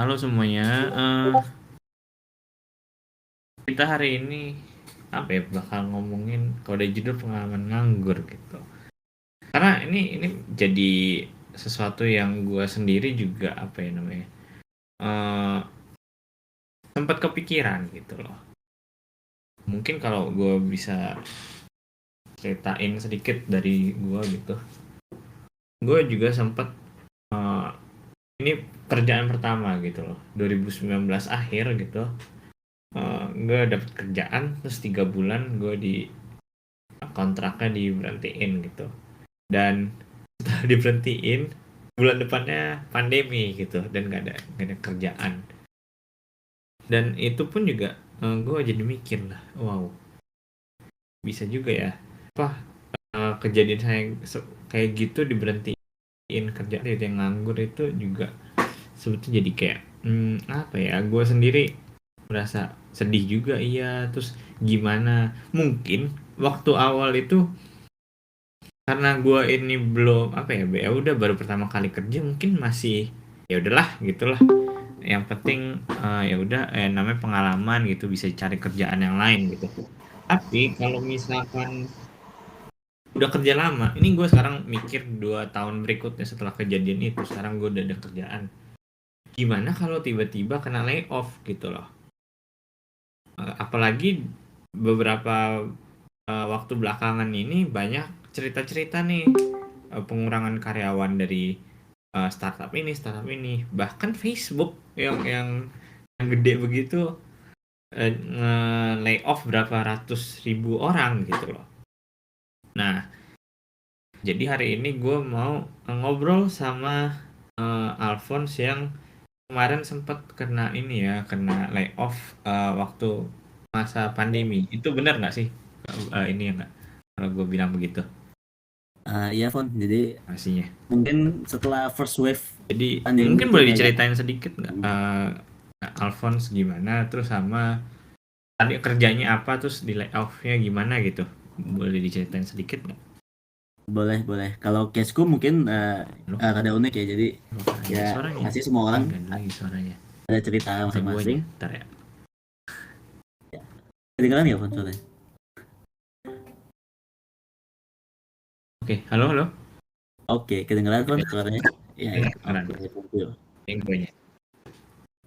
Halo semuanya, kita hari ini apa ya bakal ngomongin kalau ada judul pengalaman nganggur gitu. Karena ini jadi sesuatu yang gue sendiri juga apa ya namanya eh sempat kepikiran gitu loh. Mungkin kalau gue bisa ceritain sedikit dari gue gitu. Gue juga sempat eh, ini kerjaan pertama gitu loh. 2019 akhir gitu. Gue dapet kerjaan terus 3 bulan gue di kontraknya diberhentiin gitu dan setelah diberhentiin bulan depannya pandemi gitu dan gak ada kerjaan dan itu pun juga gue jadi mikir lah wow bisa juga ya apa kejadian saya kayak gitu diberhentiin kerja itu yang nganggur itu juga sebetulnya jadi kayak apa ya gue sendiri merasa sedih juga iya terus gimana mungkin waktu awal itu karena gue ini belum apa ya ya udah baru pertama kali kerja mungkin masih ya udahlah gitulah yang penting ya udah namanya pengalaman gitu bisa cari kerjaan yang lain gitu tapi kalau misalkan udah kerja lama ini gue sekarang mikir 2 tahun berikutnya setelah kejadian itu sekarang gue udah ada kerjaan gimana kalau tiba-tiba kena layoff gitu loh. Apalagi beberapa waktu belakangan ini banyak cerita-cerita nih pengurangan karyawan dari startup ini bahkan Facebook yang gede begitu nge-layoff berapa ratus ribu orang gitu loh. Nah, jadi hari ini gue mau ngobrol sama Alphonse yang kemarin sempat kena ini ya, kena layoff waktu masa pandemi. Itu benar nggak sih? Ini ya nggak? Kalau gue bilang begitu, Iya, Fon. Jadi pastinya. mungkin setelah first wave Jadi pandemi mungkin itu boleh kayak diceritain sedikit nggak, Alphonse gimana, terus sama tadi kerjanya apa, terus di layoff-nya gimana gitu. Boleh diceritain sedikit nggak? boleh boleh. Kalau caseku mungkin Loh, rada unik ya. Jadi loh, ya ada suaranya. pasti semua Ini orang nggak ada lagi suaranya. ada cerita Atau guanya, masing-masing. ntar ya. Kedengeran ya, Fon, soalnya? Oke, halo, halo. Oke, kedengeran, Fon, Oke, suaranya? Ya, ya. kedengeran. Oke, thank you. Ini guanya.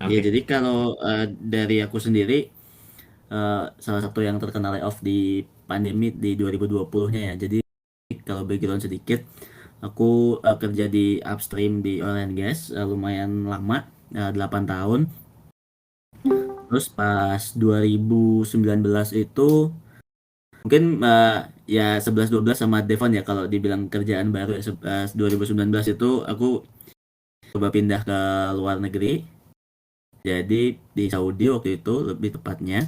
Ya, Oke. jadi kalau dari aku sendiri, salah satu yang terkena layoff di pandemi di 2020-nya ya. Jadi kalau background sedikit, aku kerja di upstream di oil and gas, lumayan lama, 8 tahun. Terus pas 2019 itu mungkin ya 11-12 sama Devon ya kalau dibilang kerjaan baru ya. 2019 itu aku coba pindah ke luar negeri. Jadi di Saudi waktu itu lebih tepatnya.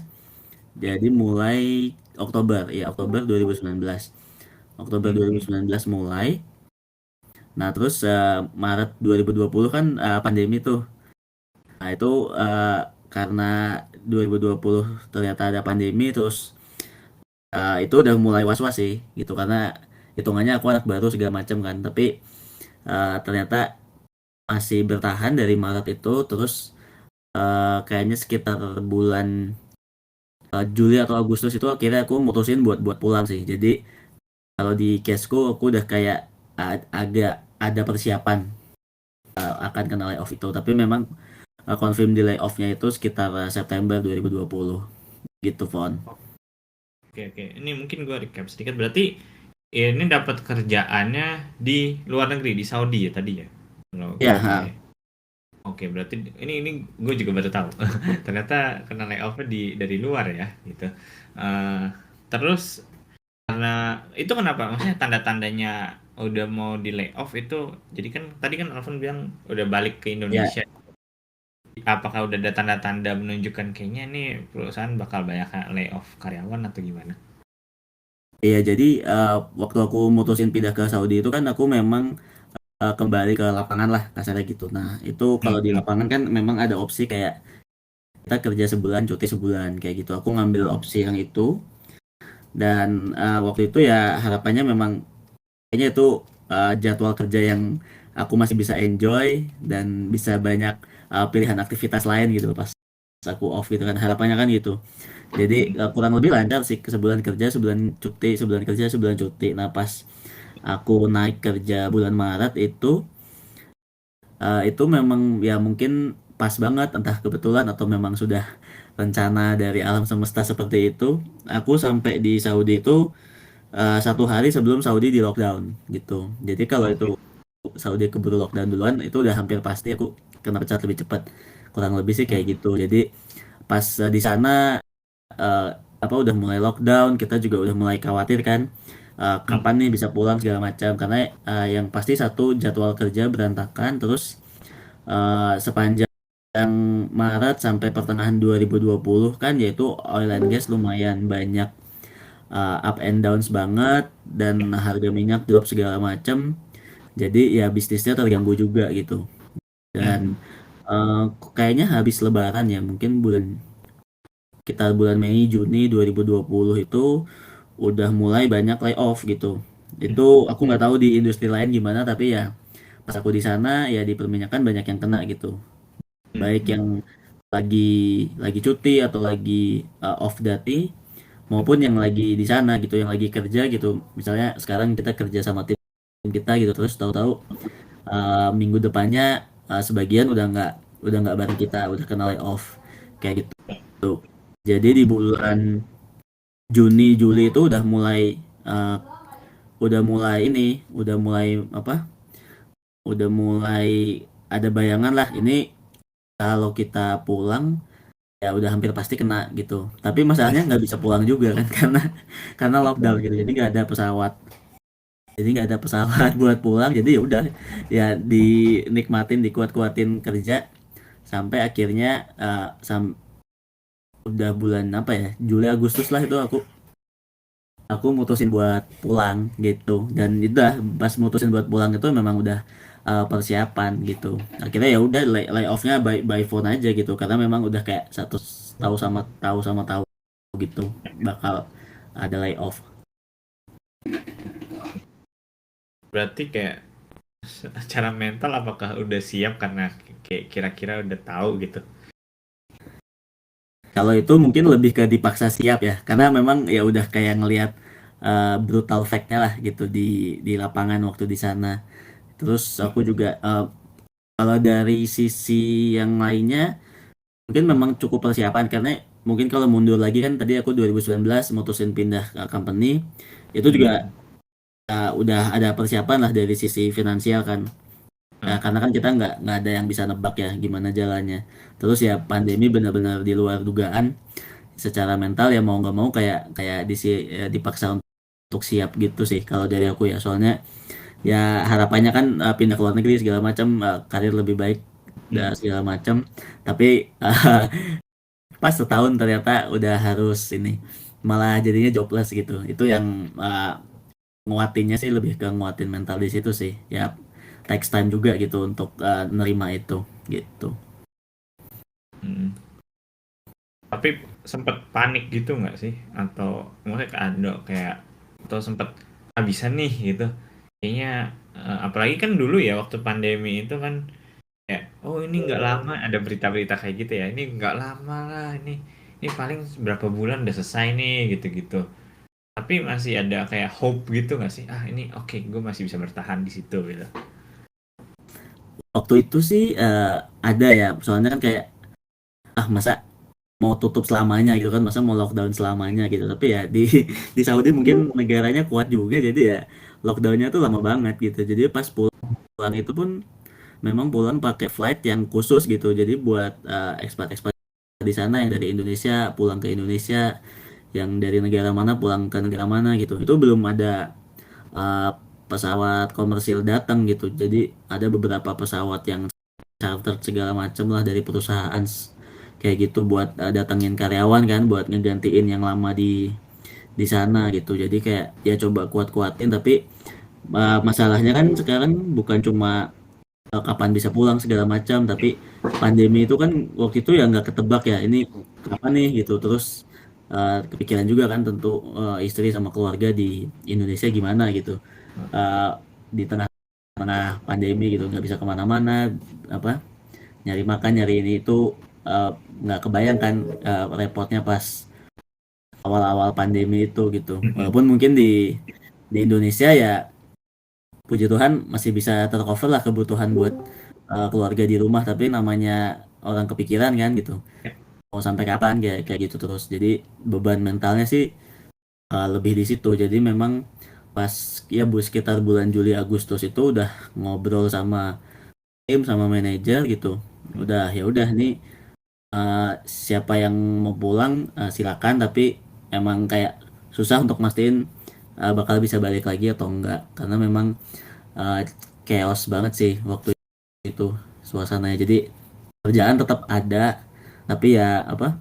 Jadi mulai Oktober ya, Oktober 2019. Oktober Hmm. 2019 mulai. Nah, terus Maret 2020 kan pandemi tuh. Nah, itu karena 2020 ternyata ada pandemi terus itu udah mulai was-was sih gitu karena hitungannya aku anak baru segala macam kan, tapi ternyata masih bertahan dari Maret itu. Terus kayaknya sekitar bulan Juli atau Agustus itu akhirnya aku mutusin buat buat pulang sih. Jadi kalau di caseku aku udah kayak agak ada persiapan akan kena layoff itu, tapi memang confirm di layoffnya itu sekitar September 2020 gitu, Fon. Oke, oke. Ini mungkin gue recap sedikit. Berarti ini dapat kerjaannya di luar negeri, di Saudi ya tadi ya? Kalau gue Ya, tahu ya. Oke, berarti ini gue juga baru tahu. Ternyata kena layoff dari luar ya, gitu. Eh, terus karena itu kenapa? Maksudnya tanda-tandanya udah mau di layoff itu, jadi kan tadi kan Alvin bilang udah balik ke ya. Indonesia. Apakah udah ada tanda-tanda menunjukkan kayaknya nih perusahaan bakal banyak layoff karyawan atau gimana? Iya, jadi waktu aku mutusin pindah ke Saudi itu kan aku memang kembali ke lapangan lah kasarnya gitu. Nah, itu kalau di Hmm. lapangan kan memang ada opsi kayak kita kerja sebulan, cuti sebulan kayak gitu. Aku ngambil opsi yang itu dan waktu itu ya harapannya memang kayaknya itu jadwal kerja yang aku masih bisa enjoy dan bisa banyak pilihan aktivitas lain gitu pas aku off gitu kan, harapannya kan gitu. Jadi kurang lebih lancar sih, sebulan kerja sebulan cuti, sebulan kerja sebulan cuti. Nah pas aku naik kerja bulan Maret itu memang ya mungkin pas banget, entah kebetulan atau memang sudah rencana dari alam semesta seperti itu. Aku sampai di Saudi itu 1 hari sebelum Saudi di lockdown gitu. Jadi kalau itu Oke. Saudi keburu lockdown duluan, itu udah hampir pasti aku kena pecat lebih cepat. Kurang lebih sih kayak gitu. Jadi pas di sana eh, apa udah mulai lockdown, kita juga udah mulai khawatir kan, kapan nih bisa pulang segala macam, karena yang pasti satu jadwal kerja berantakan, terus sepanjang Maret sampai pertengahan 2020 kan, yaitu oil and gas lumayan banyak up and downs banget, dan harga minyak drop segala macam, jadi ya bisnisnya terganggu juga gitu. Dan Hmm. eh, kayaknya habis Lebaran ya, mungkin kita bulan Mei Juni 2020 itu udah mulai banyak layoff gitu. Itu aku nggak tahu di industri lain gimana, tapi ya pas aku di sana ya di perminyakan banyak yang kena gitu. Baik yang lagi lagi cuti atau lagi off duty, maupun yang lagi di sana gitu, yang lagi kerja gitu. Misalnya sekarang kita kerja sama tim kita gitu, terus tahu-tahu minggu depannya sebagian udah nggak bareng kita, udah kena layoff kayak gitu. Jadi di bulan Juni Juli itu uh, udah mulai apa? Udah mulai ada bayangan lah ini kalau kita pulang ya udah hampir pasti kena gitu. Tapi masalahnya nggak bisa pulang juga kan karena lockdown gitu. Jadi nggak ada pesawat. Jadi nggak ada pesawat buat pulang. Jadi ya udah, ya dinikmatin, dikuat-kuatin kerja sampai akhirnya udah bulan apa ya, Juli Agustus lah itu aku mutusin buat pulang gitu. Dan itu dah pas mutusin buat pulang itu memang udah persiapan gitu. Akhirnya ya udah lay off-nya by phone aja gitu, karena memang udah kayak satu tahu gitu bakal ada layoff. Berarti kayak secara mental apakah udah siap karena kayak kira-kira udah tahu gitu. Kalau itu mungkin lebih ke dipaksa siap ya, karena memang ya udah kayak ngelihat brutal fact-nya lah gitu di lapangan waktu di sana. Terus aku juga kalau dari sisi yang lainnya mungkin memang cukup persiapan, karena mungkin kalau mundur lagi kan, tadi aku 2019 mutusin pindah ke company itu juga Hmm. udah ada persiapan lah dari sisi finansial kan. Ah, Karena kan kita nggak ada yang bisa nebak ya gimana jalannya. Terus ya pandemi benar-benar di luar dugaan. Secara mental ya mau nggak mau kayak kayak dipaksa untuk siap gitu sih kalau dari aku ya. Soalnya ya harapannya kan pindah ke luar negeri segala macam, karir lebih baik dan hmm. segala macam. Tapi pas setahun ternyata udah harus ini, malah jadinya jobless gitu. Itu yang nguatinnya sih, lebih ke nguatin mental di situ sih. Ya takes time juga gitu untuk nerima itu gitu. Hmm. Tapi sempet panik gitu nggak sih? Atau maksudnya ada kayak atau sempet bisa nih gitu. Kayaknya apalagi kan dulu ya waktu pandemi itu kan kayak oh ini nggak lama ada berita-berita kayak gitu ya. Ini nggak lama lah ini paling berapa bulan udah selesai nih gitu-gitu. Tapi masih ada kayak hope gitu nggak sih? Ah ini oke gue masih bisa bertahan di situ gitu. Waktu itu sih ada ya, soalnya kan kayak masa mau tutup selamanya gitu kan, masa mau lockdown selamanya gitu. Tapi ya di Saudi mungkin negaranya kuat juga, jadi ya lockdownnya tuh lama banget gitu. Jadi pas pulang itu pun memang pulang pakai flight yang khusus gitu, jadi buat expat-expat di sana yang dari Indonesia pulang ke Indonesia, yang dari negara mana pulang ke negara mana gitu. Itu belum ada uh, pesawat komersil datang gitu. Jadi ada beberapa pesawat yang charter segala macam lah dari perusahaan kayak gitu buat datengin karyawan kan, buat ngegantiin yang lama di sana gitu. Jadi kayak ya coba kuat-kuatin, tapi masalahnya kan sekarang bukan cuma kapan bisa pulang segala macam, tapi pandemi itu kan waktu itu ya nggak ketebak ya ini kapan nih gitu. Terus kepikiran juga kan tentu istri sama keluarga di Indonesia gimana gitu, uh, di tengah-tengah pandemi gitu nggak bisa kemana-mana, apa nyari makan nyari ini itu eh, nggak kebayang kan repotnya pas awal-awal pandemi itu gitu. Mm-mm. Walaupun mungkin di Indonesia ya puji Tuhan masih bisa tercover lah kebutuhan buat keluarga di rumah, tapi namanya orang kepikiran kan gitu, Ya, mau sampai kapan kayak kayak gitu terus. Jadi beban mentalnya sih lebih di situ. Jadi memang pas ya bu sekitar bulan Juli Agustus itu udah ngobrol sama tim sama manajer gitu, udah ya udah nih siapa yang mau pulang silakan, tapi emang kayak susah untuk mastiin bakal bisa balik lagi atau enggak, karena memang uh, chaos banget sih waktu itu suasananya. Jadi kerjaan tetap ada, tapi ya apa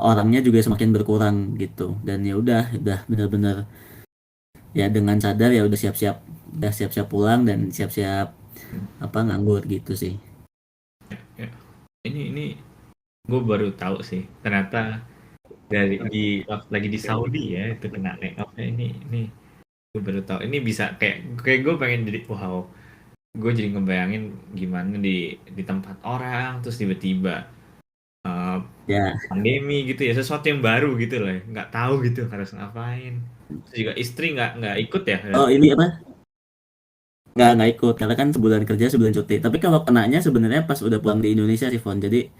orangnya juga semakin berkurang gitu. Dan ya udah benar-benar ya dengan sadar ya udah siap-siap pulang dan siap-siap apa nganggur gitu sih. ya. Ini gue baru tahu sih ternyata dari waktu lagi di Saudi ya itu kena layoff. Ini gue baru tahu. Ini bisa kayak kayak gue pengen jadi wow. Gue jadi ngebayangin gimana di tempat orang terus tiba-tiba eh, Ya, pandemi gitu ya, sesuatu yang baru gitu loh ya. Nggak tahu gitu harus ngapain. Terus juga istri nggak ikut ya. oh ini apa? Nggak ikut karena kan sebulan kerja sebulan cuti. Tapi kalau kenanya sebenarnya pas udah pulang di Indonesia sih Fon. Jadi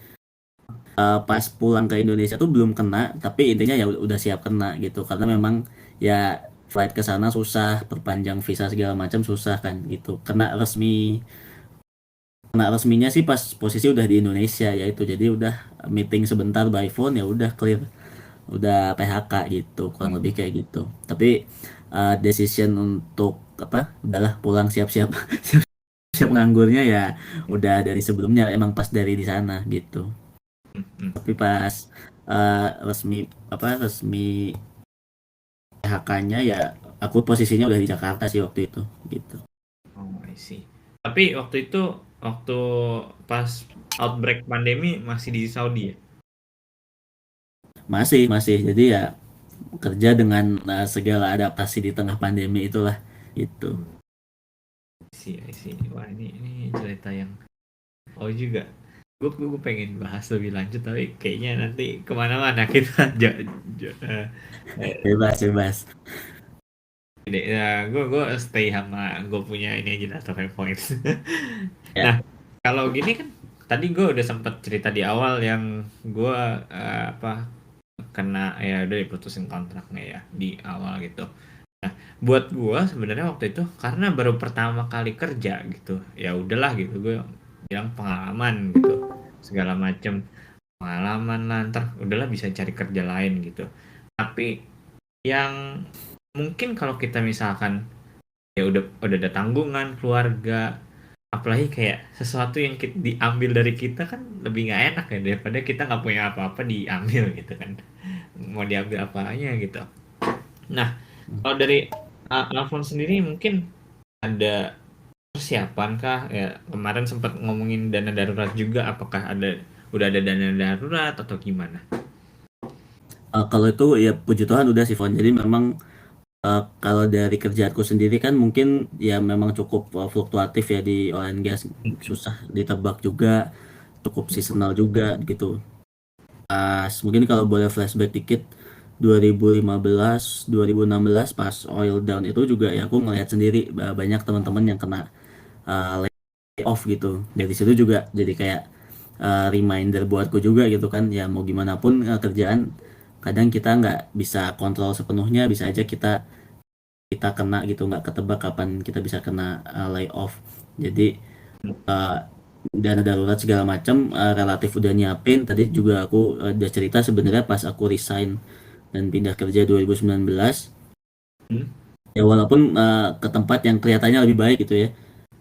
pas pulang ke Indonesia tuh belum kena, tapi intinya ya udah siap kena gitu. Karena memang ya flight ke sana susah, perpanjang visa segala macam susah kan gitu. Kena resminya sih pas posisi udah di Indonesia ya itu. Jadi udah meeting sebentar by phone ya udah clear, udah PHK gitu, kurang lebih kayak gitu. Tapi decision untuk apa? Udahlah pulang siap-siap siap nganggurnya ya udah dari sebelumnya, emang pas dari di sana gitu. Tapi pas resmi resmi PHK-nya ya aku posisinya udah di Jakarta sih waktu itu gitu. Oh, I see. Tapi waktu itu waktu pas outbreak pandemi masih di Saudi ya? Masih masih jadi ya kerja dengan segala adaptasi di tengah pandemi itulah itu. I see, I see. Wah, ini cerita yang oh juga. Gue pengen bahas lebih lanjut tapi kayaknya nanti kemana-mana kita eh, Bebas bebas. gue stay sama gue punya ini aja lah talking points. Nah, Ya kalau gini kan tadi gue udah sempat cerita di awal yang gue apa kena ya udah diputusin kontraknya ya di awal gitu. Nah, buat gue sebenarnya waktu itu karena baru pertama kali kerja gitu, ya udahlah gitu gue bilang pengalaman gitu segala macem pengalaman lah ntar udahlah bisa cari kerja lain gitu. Tapi yang mungkin kalau kita misalkan ya udah ada tanggungan keluarga apalagi kayak sesuatu yang diambil dari kita kan lebih nggak enak ya daripada kita nggak punya apa-apa diambil gitu kan mau diambil apanya gitu. Nah, kalau dari Alfon sendiri mungkin ada persiapan kah ya kemarin sempat ngomongin dana darurat juga apakah udah ada dana darurat atau gimana? kalau itu ya puji Tuhan udah sih Fon. Jadi memang kalau dari kerjaanku sendiri kan mungkin ya memang cukup fluktuatif ya di oil and gas, susah ditebak juga, cukup seasonal juga gitu. Mungkin kalau boleh flashback dikit 2015 2016 pas oil down itu juga ya aku ngeliat sendiri banyak teman-teman yang kena layoff gitu. Dari situ juga jadi kayak reminder buatku juga gitu kan, ya mau gimana pun kerjaan kadang kita nggak bisa kontrol sepenuhnya, bisa aja kita kita kena gitu, nggak ketebak kapan kita bisa kena layoff. Jadi uh, dana darurat segala macam relatif udah nyiapin. Tadi juga aku udah cerita sebenarnya pas aku resign dan pindah kerja 2019 Hmm? ya, walaupun ke tempat yang kelihatannya lebih baik gitu ya,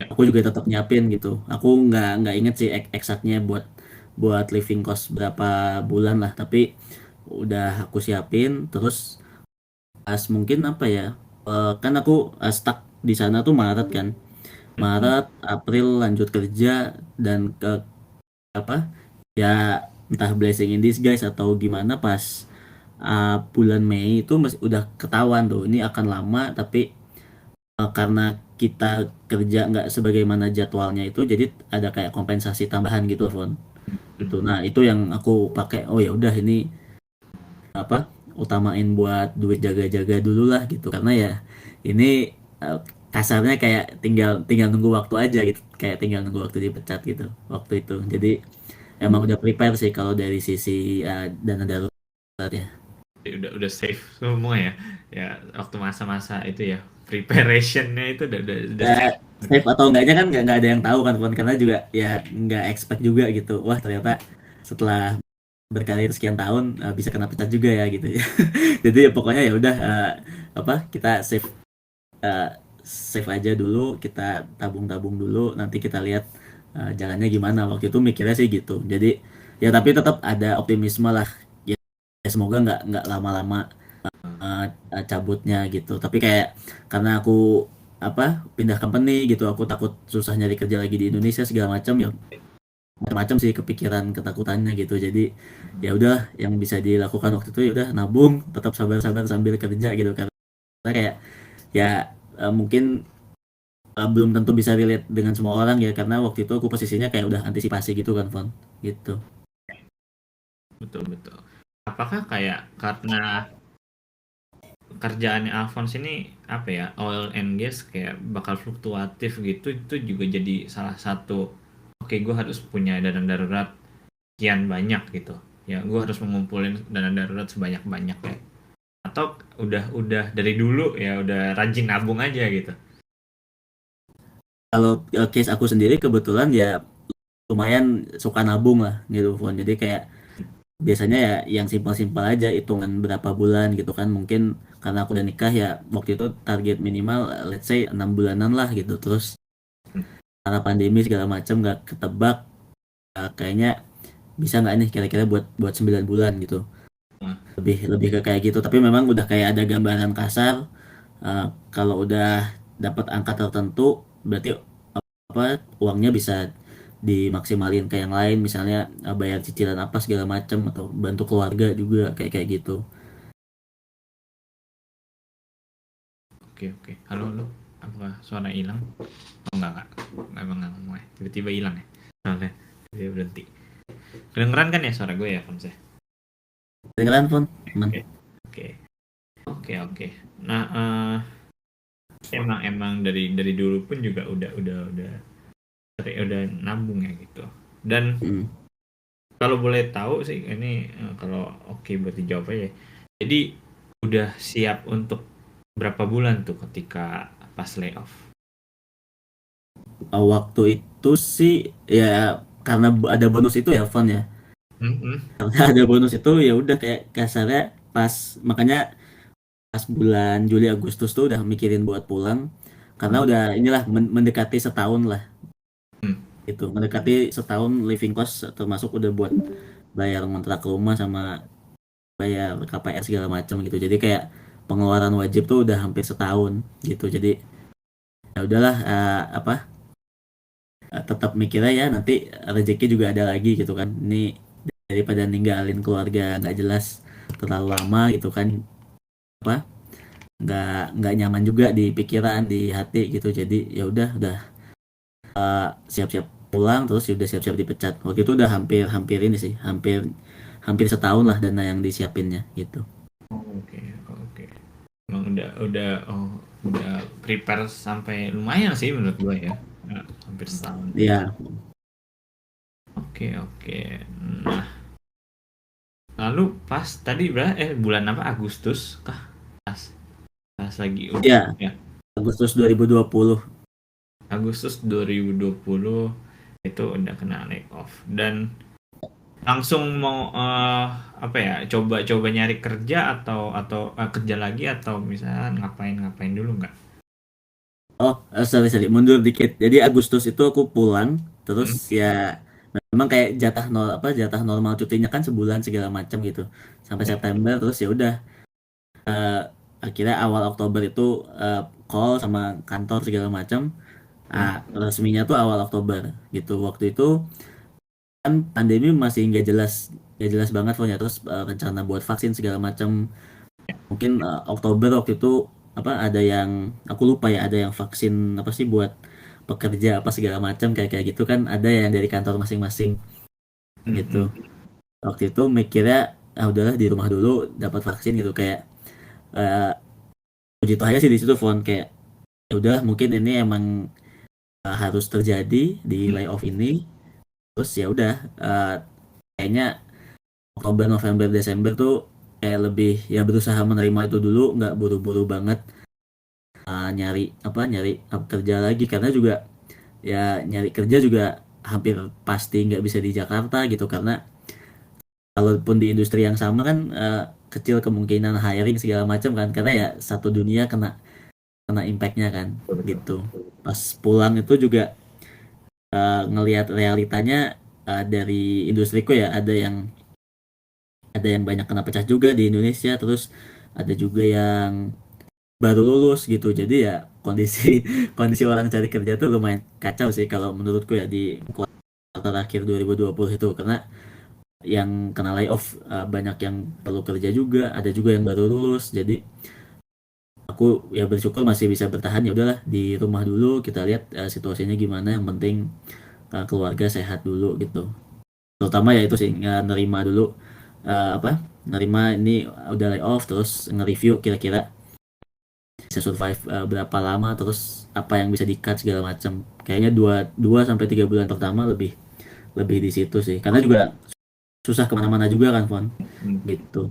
aku juga tetap nyiapin gitu. Aku nggak inget sih eksaknya buat buat living cost berapa bulan lah, tapi udah aku siapin. Terus pas mungkin apa ya, kan aku stuck di sana tuh Maret kan, Mm-mm. Maret April lanjut kerja, dan ke apa ya entah blessing in disguise atau gimana pas bulan Mei itu masih udah ketahuan tuh ini akan lama, tapi karena kita kerja nggak sebagaimana jadwalnya itu, jadi ada kayak kompensasi tambahan gitu, Fon. Itu. Nah, itu yang aku pakai. Oh ya udah ini apa? Utamain buat duit jaga-jaga dulu lah gitu. Karena ya ini kasarnya kayak tinggal tinggal nunggu waktu aja gitu. Kayak tinggal nunggu waktu dipecat gitu waktu itu. Jadi emang udah prepare sih kalau dari sisi dana darurat ya. Udah safe semua ya. Ya waktu masa-masa itu ya preparationnya itu udah Ya, safe. safe atau enggaknya kan nggak ada yang tahu kan Fon, karena juga ya nggak expect juga gitu. Wah ternyata setelah berkarir sekian tahun bisa kena pecat juga ya gitu ya. Jadi ya pokoknya ya udah apa kita eh, save aja dulu, kita tabung-tabung dulu, nanti kita lihat jalannya gimana. Waktu itu mikirnya sih gitu. Jadi ya tapi tetap ada optimisme lah. Ya, ya semoga nggak lama-lama cabutnya gitu. Tapi kayak karena aku apa pindah company gitu, aku takut susah nyari kerja lagi di Indonesia segala macam ya, macam-macam sih kepikiran ketakutannya gitu. Jadi ya udah yang bisa dilakukan waktu itu ya udah nabung, tetap sabar-sabar sambil kerja gitu, karena kayak ya mungkin belum tentu bisa relate dengan semua orang ya, karena waktu itu aku posisinya kayak udah antisipasi gitu kan Fon gitu. Betul betul. Apakah kayak karena kerjaannya Alphonse ini apa ya, oil and gas kayak bakal fluktuatif gitu, itu juga jadi salah satu, oke gue harus punya dana darurat sekian banyak gitu ya, gue harus mengumpulin dana darurat sebanyak banyaknya, atau udah dari dulu ya udah rajin nabung aja gitu. Kalau case aku sendiri kebetulan ya lumayan suka nabung lah gitu Fon. Jadi kayak biasanya ya yang simpel-simpel aja, hitungan berapa bulan gitu kan, mungkin karena aku udah nikah ya waktu itu target minimal let's say 6 bulanan lah gitu. Terus karena pandemi segala macam nggak ketebak, kayaknya bisa nggak nih kira-kira buat buat 9 bulan gitu, Nah, lebih lebih ke kayak gitu. Tapi memang udah kayak ada gambaran kasar, kalau udah dapat angka tertentu berarti apa uangnya bisa dimaksimalin ke yang lain, misalnya bayar cicilan apa segala macam atau bantu keluarga juga kayak kayak gitu. oke oke, halo halo, apa suara hilang? Oh enggak, emang nggak ngomong ya, tiba-tiba hilang ya soalnya, dia berhenti. Kedengeran kan ya suara gue ya Fons ya? Dengeran pun teman. Oke oke oke oke. Nah emang emang dari dulu pun juga udah nabung ya gitu. Dan Mm. kalau boleh tahu sih ini, kalau oke buat dijawab aja. Jadi udah siap untuk berapa bulan tuh ketika pas layoff? Waktu itu sih ya karena ada bonus itu ya Fon ya. Mhm. Karena ada bonus itu ya udah kayak kasarnya pas, makanya pas bulan Juli Agustus tuh udah mikirin buat pulang, karena Mhm. udah inilah mendekati setahun lah Hmm. itu, mendekati setahun living cost, termasuk udah buat bayar kontrak rumah sama bayar KPR segala macam gitu. Jadi kayak pengeluaran wajib tuh udah hampir setahun gitu. Jadi ya udahlah apa tetap mikirnya ya nanti rezeki juga ada lagi gitu kan. Ini daripada ninggalin keluarga nggak jelas terlalu lama gitu kan, apa nggak nyaman juga di pikiran di hati gitu. Jadi ya udah siap-siap pulang, terus ya udah siap-siap dipecat. Waktu itu udah hampir hampir ini sih, hampir hampir setahun lah dana yang disiapinnya gitu. Oh, oke oke. Emang udah prepare sampai lumayan sih menurut gue ya. Nah, hampir setahun. Ya, Oke oke. Nah, lalu pas tadi berapa, bulan apa, Agustus kah? Pas pas lagi udah ya ya. Agustus 2020. Agustus 2020 itu udah kena layoff dan langsung mau apa ya, coba-coba nyari kerja atau kerja lagi, atau misalnya ngapain dulu nggak? Oh, sorry, sorry, mundur dikit. Jadi Agustus itu aku pulang, terus Hmm? ya memang kayak jatah normal cutinya kan sebulan segala macam gitu. Sampai Ya. September, terus ya udah akhirnya awal Oktober itu call sama kantor segala macam. Hmm? Resminya tuh awal Oktober gitu. Waktu itu kan pandemi masih nggak jelas banget pokoknya, terus rencana buat vaksin segala macam mungkin Oktober waktu itu apa ada yang aku lupa ya, ada yang vaksin apa sih buat pekerja apa segala macam kayak kayak gitu kan, ada yang dari kantor masing-masing gitu. Mm-mm. Waktu itu mikirnya ah udahlah di rumah dulu dapat vaksin gitu kayak eh puji Tuhan aja sih di situ Fon, kayak ya udah mungkin ini emang harus terjadi di layoff ini, terus ya udah eh, kayaknya Oktober November Desember tuh kayak lebih ya berusaha menerima itu dulu, nggak buru-buru banget nyari kerja lagi, karena juga ya nyari kerja juga hampir pasti nggak bisa di Jakarta gitu, karena kalaupun di industri yang sama kan kecil kemungkinan hiring segala macam kan, karena ya satu dunia kena kena impactnya kan Betul, gitu. Pas pulang itu juga ngelihat realitanya dari industriku ya, ada yang banyak kena pecah juga di Indonesia, terus ada juga yang baru lulus gitu, jadi ya kondisi kondisi orang cari kerja tuh lumayan kacau sih kalau menurutku ya di kuartal akhir 2020 itu, karena yang kena layoff banyak yang perlu kerja juga, ada juga yang baru lulus, jadi aku ya bersyukur masih bisa bertahan, ya udahlah di rumah dulu kita lihat situasinya gimana, yang penting keluarga sehat dulu gitu, terutama ya itu sih nerima dulu apa nerima ini udah layoff, terus nge-review kira-kira bisa survive berapa lama, terus apa yang bisa di-cut segala macam. Kayaknya 2 2 sampai 3 bulan pertama lebih lebih di situ sih, karena juga susah kemana-mana juga kan Fon mm. gitu.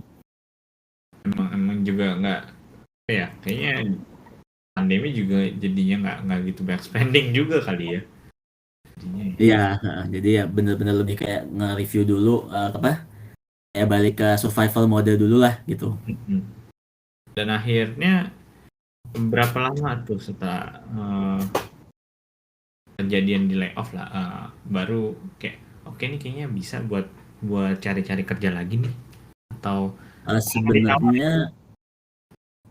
Emang juga nggak ya, kayaknya pandemi juga jadinya nggak gitu banyak spending juga kali ya jadinya ya. Iya, jadi ya bener-bener lebih kayak nge-review dulu apa ya, balik ke survival mode dulu lah gitu. Mm-mm. Dan akhirnya berapa lama tuh setelah kejadian di layoff lah, baru kayak oke nih kayaknya bisa buat buat cari-cari kerja lagi nih, atau mau ditawar? Sebenarnya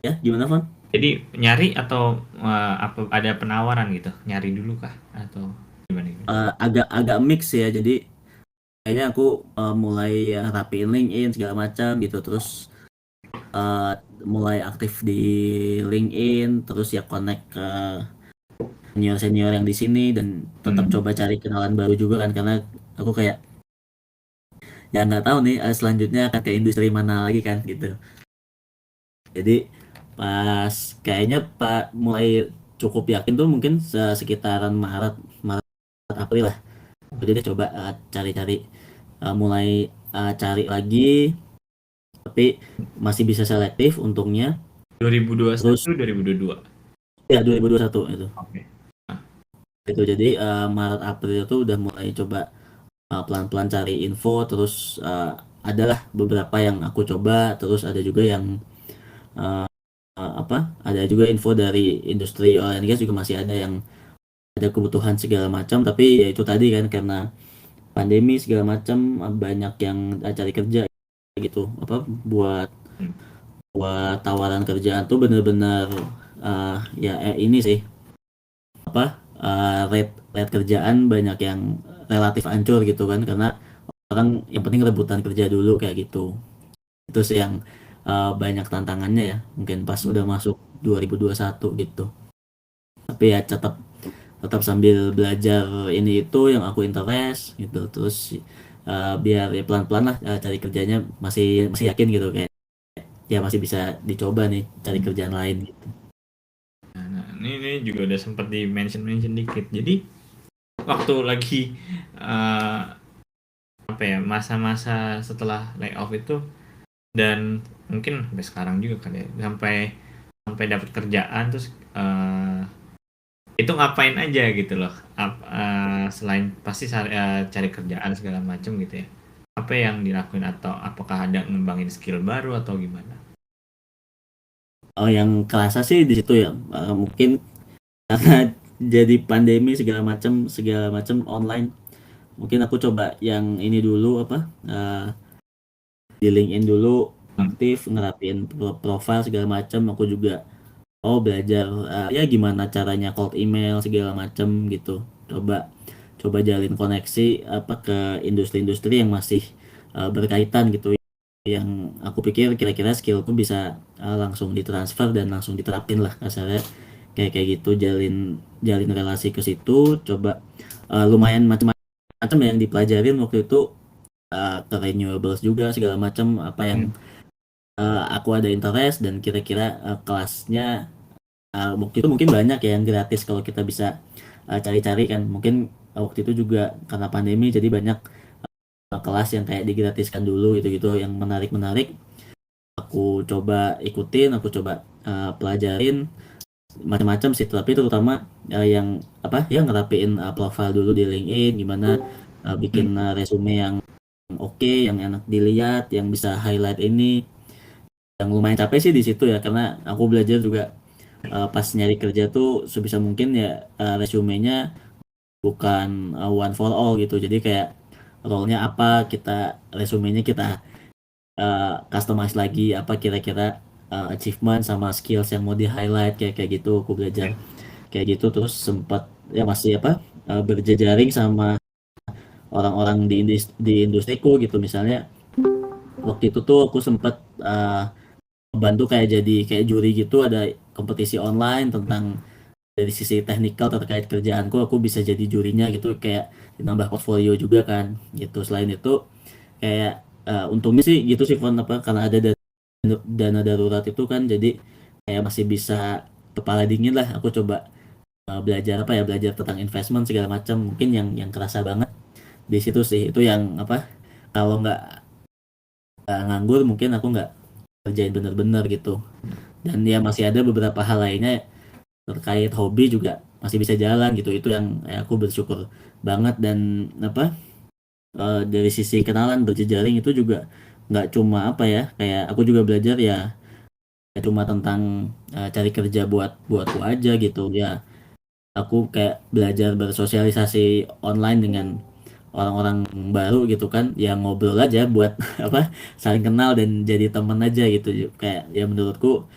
ya gimana Fon? Jadi nyari atau apa ada penawaran gitu? Nyari dulu kah atau gimana gitu? Agak agak mix ya, jadi kayaknya aku mulai ya rapiin LinkedIn segala macam gitu, terus eh, mulai aktif di LinkedIn, terus ya connect ke senior-senior yang di sini, dan tetap Hmm. coba cari kenalan baru juga kan, karena aku kayak ya nggak tahu nih selanjutnya akan ke industri mana lagi kan gitu. Jadi pas kayaknya Pak mulai cukup yakin tuh mungkin sekitaran Maret Maret April lah. Jadi dia coba cari-cari mulai cari lagi, tapi masih bisa selektif untungnya. Terus 2021, 2022. ya 2021 itu. Oke. Itu jadi Maret April itu udah mulai coba pelan-pelan cari info, terus adalah beberapa yang aku coba, terus ada juga yang apa ada juga info dari industri oil and gas juga masih ada yang ada kebutuhan segala macam, tapi ya itu tadi kan karena pandemi segala macam banyak yang cari kerja gitu, apa buat Hmm. buat tawaran kerjaan tuh bener-bener ya ini sih apa rate rate kerjaan banyak yang relatif hancur gitu kan, karena orang yang penting rebutan kerja dulu kayak gitu. Itu sih yang banyak tantangannya ya mungkin pas udah masuk 2021 gitu, tapi ya tetap tetap sambil belajar ini itu yang aku interest gitu, terus biar ya pelan-pelan lah cari kerjanya, masih masih yakin gitu kayak ya masih bisa dicoba nih cari kerjaan lain gitu. Nah, ini juga udah sempat di mention dikit. Jadi waktu lagi eh, apa ya, masa-masa setelah layoff itu, dan mungkin sampai sekarang juga kan ya, sampai sampai dapat kerjaan terus itu ngapain aja gitu loh. Selain pasti cari kerjaan segala macam gitu ya. Apa yang dilakuin, atau apakah ada ngembangin skill baru atau gimana? Oh yang kerasa sih di situ ya mungkin karena jadi pandemi segala macam online, mungkin aku coba yang ini dulu apa di LinkedIn dulu Hmm. aktif ngerapin profile segala macam, aku juga belajar ya gimana caranya cold email segala macam gitu, coba coba jalin koneksi apa ke industri-industri yang masih berkaitan gitu yang aku pikir kira-kira skillku bisa langsung ditransfer dan langsung diterapin lah kasarnya, kayak kayak gitu, jalin jalin relasi ke situ, coba lumayan macam-macam yang dipelajarin waktu itu, ke renewables juga segala macam apa yang Hmm. aku ada interest, dan kira-kira kelasnya waktu itu mungkin banyak ya yang gratis kalau kita bisa cari-cari kan, mungkin waktu itu juga karena pandemi jadi banyak kelas yang kayak digratiskan dulu gitu-gitu yang menarik-menarik, aku coba ikutin, aku coba pelajarin macam-macam sih, tapi terutama yang apa ya, ngerapiin profile dulu di LinkedIn, gimana bikin Hmm. resume yang oke, yang enak dilihat, yang bisa highlight ini. Yang lumayan capek sih di situ ya, karena aku belajar juga pas nyari kerja tuh sebisa mungkin ya resumenya bukan one for all gitu, jadi kayak role-nya apa, kita resumenya kita customize lagi apa kira-kira achievement sama skills yang mau di highlight, kayak kayak gitu aku belajar Ya. kayak gitu. Terus sempat ya masih apa berjejaring sama orang-orang di industriku gitu, misalnya waktu itu tuh aku sempat bantu kayak jadi kayak juri gitu, ada kompetisi online tentang dari sisi teknikal terkait kerjaanku, aku bisa jadi jurinya gitu, kayak ditambah portfolio juga kan gitu. Selain itu kayak untungnya sih gitu sih Fon, apa karena ada dana darurat itu kan, jadi kayak masih bisa kepala dingin lah, aku coba belajar apa ya, belajar tentang investment segala macam. Mungkin yang kerasa banget di situ sih, itu yang apa, kalau nggak nganggur mungkin aku nggak kerjain bener-bener gitu. Dan ya masih ada beberapa hal lainnya terkait hobi juga masih bisa jalan gitu, itu yang aku bersyukur banget. Dan apa dari sisi kenalan berjejaring itu juga nggak cuma apa ya, kayak aku juga belajar ya, nggak cuma tentang cari kerja buat buatku aja gitu ya, aku kayak belajar bersosialisasi online dengan orang-orang baru gitu kan, yang ngobrol aja buat apa, saling kenal dan jadi teman aja gitu. Kayak ya menurutku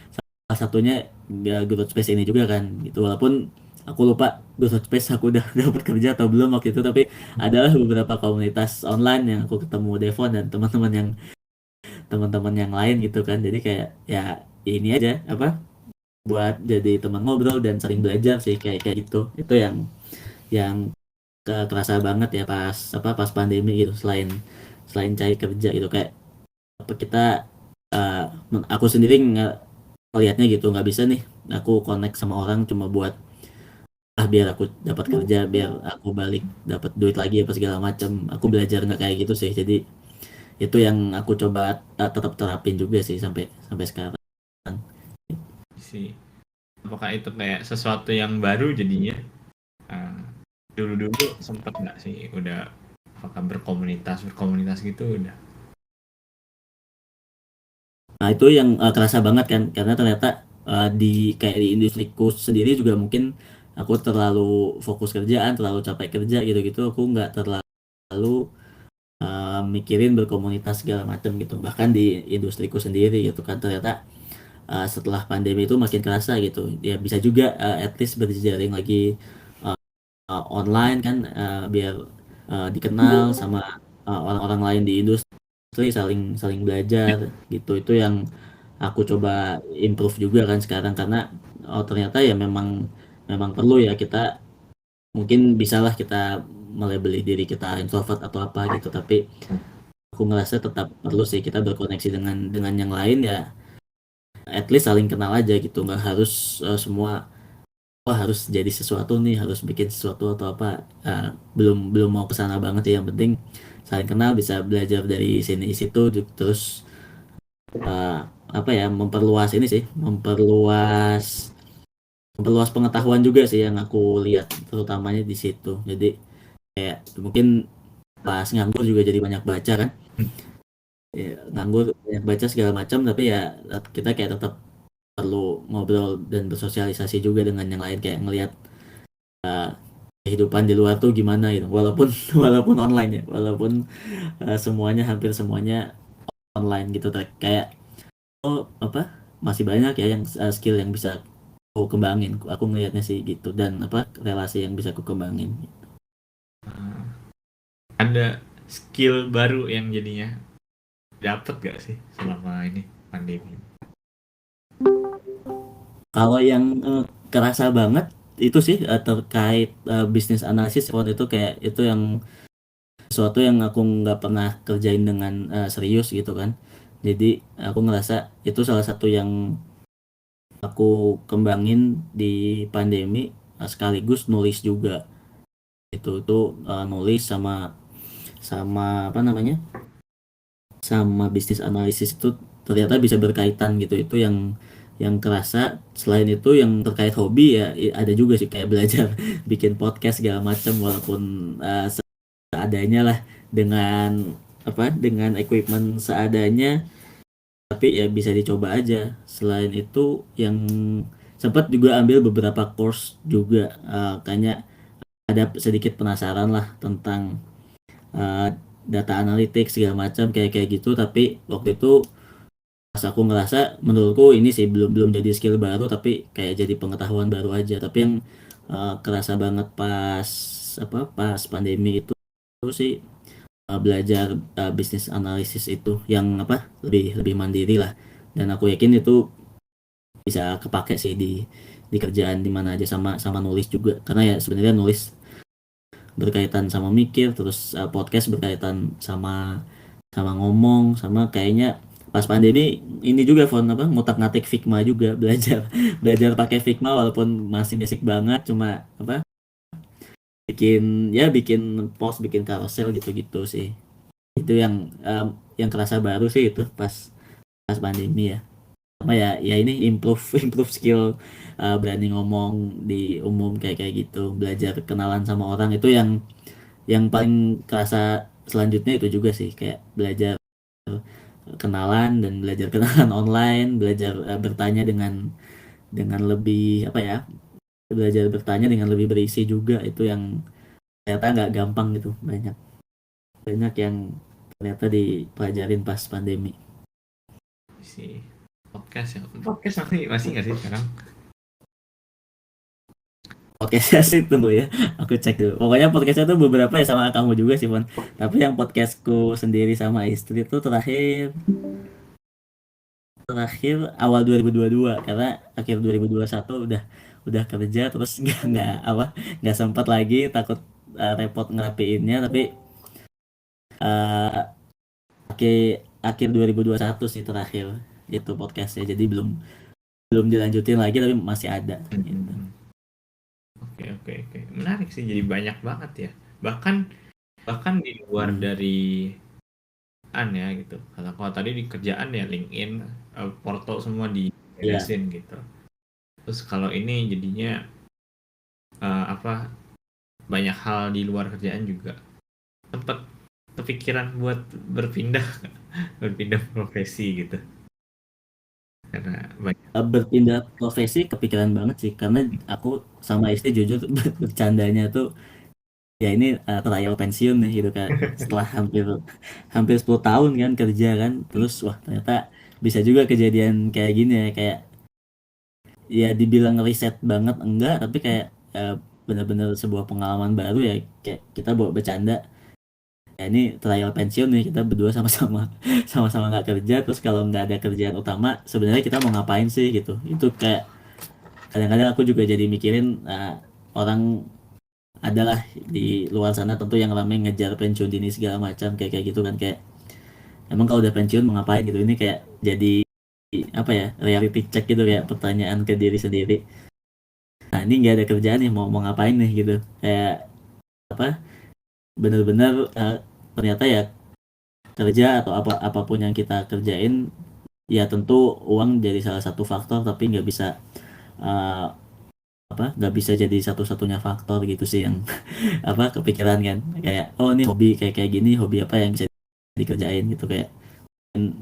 salah satunya ya growth space ini juga kan gitu, walaupun aku lupa growth space aku udah dapat kerja atau belum waktu itu, tapi adalah beberapa komunitas online yang aku ketemu Devon dan teman-teman yang lain gitu kan, jadi kayak ya ini aja apa, buat jadi teman ngobrol dan sering belajar sih, kayak kayak gitu. Itu yang kerasa banget ya pas apa, pas pandemi gitu, selain selain cari kerja gitu, kayak apa kita uh, aku sendiri ngelihatnya gitu, nggak bisa nih aku connect sama orang cuma buat biar aku dapat kerja, biar aku balik dapat duit lagi apa segala macam. Aku belajar nggak kayak gitu sih, jadi itu yang aku coba tetap terapin juga sih sampai sampai sekarang. Sih. Apakah itu kayak sesuatu yang baru jadinya? Ah, dulu-dulu sempet nggak sih udah apakah berkomunitas gitu udah? Nah, itu yang kerasa banget kan, karena ternyata di kayak di industriku sendiri juga mungkin aku terlalu fokus kerjaan, terlalu capek kerja gitu-gitu, aku nggak terlalu mikirin berkomunitas segala macam gitu. Bahkan di industriku sendiri gitu kan, ternyata setelah pandemi itu makin kerasa gitu. Ya bisa juga at least berjejaring lagi online kan, biar dikenal sama orang-orang lain di industri, saling saling belajar gitu. Itu yang aku coba improve juga kan sekarang, karena oh ternyata ya memang memang perlu ya kita, mungkin bisalah kita melebeli diri kita introvert atau apa gitu, tapi aku ngerasa tetap perlu sih kita berkoneksi dengan yang lain ya, at least saling kenal aja gitu, nggak harus semua wah harus jadi sesuatu nih, harus bikin sesuatu atau apa. Uh, belum belum mau ke sana banget ya, yang penting saling kenal, bisa belajar dari sini situ, terus uh, apa ya, memperluas ini sih, memperluas pengetahuan juga sih yang aku lihat terutamanya di situ. Jadi kayak mungkin pas nganggur juga jadi banyak baca kan, ya, nganggur banyak baca segala macam, tapi ya kita kayak tetap perlu ngobrol dan bersosialisasi juga dengan yang lain, kayak ngelihat kehidupan di luar tuh gimana gitu, walaupun walaupun online ya, walaupun semuanya hampir semuanya online gitu. Kayak oh apa, masih banyak ya yang skill yang bisa aku kembangin, aku ngelihatnya sih gitu, dan apa relasi yang bisa aku kembangin. Ada skill baru yang jadinya Dapat gak sih selama ini pandemi? Kalau yang kerasa banget itu sih terkait bisnis analisis waktu itu, kayak itu yang sesuatu yang aku nggak pernah kerjain dengan serius gitu kan. Jadi aku ngerasa itu salah satu yang aku kembangin di pandemi, sekaligus nulis juga. Itu nulis sama sama apa namanya, sama bisnis analisis itu ternyata bisa berkaitan gitu. Itu yang kerasa. Selain itu yang terkait hobi ya, ada juga sih kayak belajar bikin podcast segala macam, walaupun seadanya lah, dengan dengan equipment seadanya, tapi ya bisa dicoba aja. Selain itu yang sempat juga ambil beberapa course juga, kayaknya ada sedikit penasaran lah tentang uh, data analytics segala macam kayak kayak gitu. Tapi waktu itu pas aku ngerasa, menurutku ini sih belum belum jadi skill baru, tapi kayak jadi pengetahuan baru aja. Tapi yang kerasa banget pas pandemi itu sih belajar bisnis analisis itu yang lebih lebih mandiri lah. Dan aku yakin itu bisa kepake sih di kerjaan di mana aja, sama sama nulis juga, karena ya sebenarnya nulis berkaitan sama mikir, terus podcast berkaitan sama sama ngomong, sama kayaknya pas pandemi ini juga Fon ngutak-ngatik Figma juga, belajar belajar pakai Figma walaupun masih basic banget, cuma bikin post, bikin carousel gitu-gitu sih. Itu yang kerasa baru sih itu pas pas pandemi ya. Apa ya, ya ini improve improve skill, berani ngomong di umum kayak kayak gitu, belajar kenalan sama orang. Itu yang paling kerasa. Selanjutnya itu juga sih, kayak belajar kenalan dan belajar kenalan online, belajar bertanya dengan lebih belajar bertanya dengan lebih berisi juga. Itu yang ternyata nggak gampang gitu, banyak banyak yang ternyata dipelajarin pas pandemi. Si podcast ya, podcast masih nggak sih sekarang? Podcastnya sih tunggu ya, aku cek dulu. Pokoknya podcastnya tuh beberapa ya sama kamu juga sih Pon, tapi yang podcastku sendiri sama istri tuh terakhir terakhir awal 2022, karena akhir 2021 udah kerja, terus nggak sempat lagi, takut repot ngerapiinnya. Tapi eh, akhir akhir 2021 sih terakhir itu podcastnya, jadi belum belum dilanjutin lagi, tapi masih ada gitu. Oke, oke, oke. Menarik sih, jadi banyak banget ya. Bahkan bahkan di luar Hmm. dari ya gitu. Kalau tadi di kerjaan ya LinkedIn, porto semua Iya. diberesin gitu. Terus kalau ini jadinya apa, banyak hal di luar kerjaan juga. Tempat kepikiran buat berpindah berpindah profesi gitu. Karena banyak. Berpindah profesi kepikiran banget sih, karena aku sama istri jujur bercandanya tuh, ya ini trial pensiun nih gitu kan, setelah hampir hampir 10 tahun kan kerja kan. Terus wah, ternyata bisa juga kejadian kayak gini ya, kayak ya dibilang riset banget enggak, tapi kayak benar-benar sebuah pengalaman baru ya. Kayak kita bawa bercanda, ya ini trial pensiun nih, kita berdua sama-sama sama-sama nggak kerja, terus kalau nggak ada kerjaan utama sebenarnya kita mau ngapain sih gitu. Itu kayak kadang-kadang aku juga jadi mikirin, orang adalah di luar sana tentu yang ramai ngejar pensiun dini segala macam kayak kayak gitu kan, kayak emang kalau udah pensiun mau ngapain gitu. Ini kayak jadi reality check gitu, kayak pertanyaan ke diri sendiri. Nah ini nggak ada kerjaan nih, mau mau ngapain nih gitu, kayak apa bener-bener ternyata ya kerja atau apapun yang kita kerjain, ya tentu uang jadi salah satu faktor, tapi uh, nggak bisa jadi satu-satunya faktor gitu sih yang kepikiran kan. Kayak oh ini hobi kayak kayak gini, hobi apa yang bisa dikerjain gitu, kayak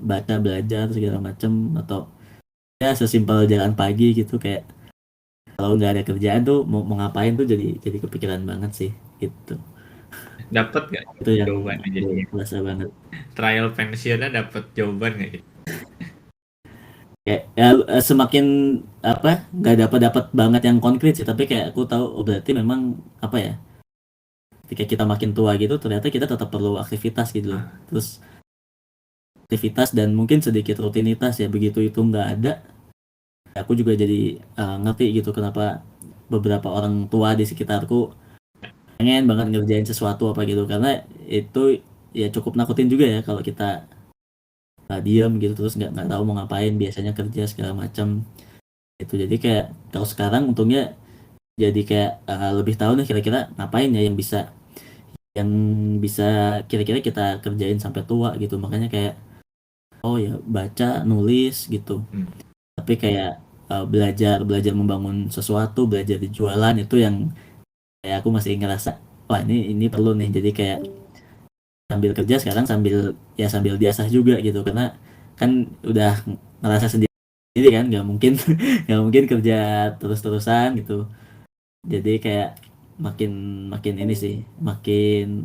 baca, belajar segala macem, atau ya sesimpel jalan pagi gitu. Kayak kalau nggak ada kerjaan tuh mau ngapain tuh, jadi kepikiran banget sih gitu. Dapat nggak Itu yang jawabannya aku jadinya? merasa banget. Trial pensiunnya dapat jawaban nggak gitu? Kayak ya, semakin nggak dapat dapat banget yang konkret sih, tapi kayak aku tahu oh, berarti memang apa ya, ketika kita makin tua gitu ternyata kita tetap perlu aktivitas gitu loh. Ah, Terus aktivitas dan mungkin sedikit rutinitas ya. Begitu itu nggak ada, aku juga jadi ngerti gitu kenapa beberapa orang tua di sekitarku pengen banget ngerjain sesuatu apa gitu, karena itu ya cukup nakutin juga ya kalau kita diam gitu terus nggak tahu mau ngapain, biasanya kerja segala macam itu. Jadi kayak kalau sekarang untungnya jadi kayak lebih tahu nih kira-kira ngapain ya yang bisa kira-kira kita kerjain sampai tua gitu. Makanya kayak oh ya baca, nulis gitu. Hmm. Tapi kayak belajar belajar membangun sesuatu, belajar di jualan itu yang kayak aku masih ngerasa wah ini perlu nih. Jadi kayak sambil kerja sekarang sambil diasah juga gitu, karena kan udah ngerasa sendiri kan nggak mungkin nggak mungkin kerja terus-terusan gitu. Jadi kayak makin makin ini sih, makin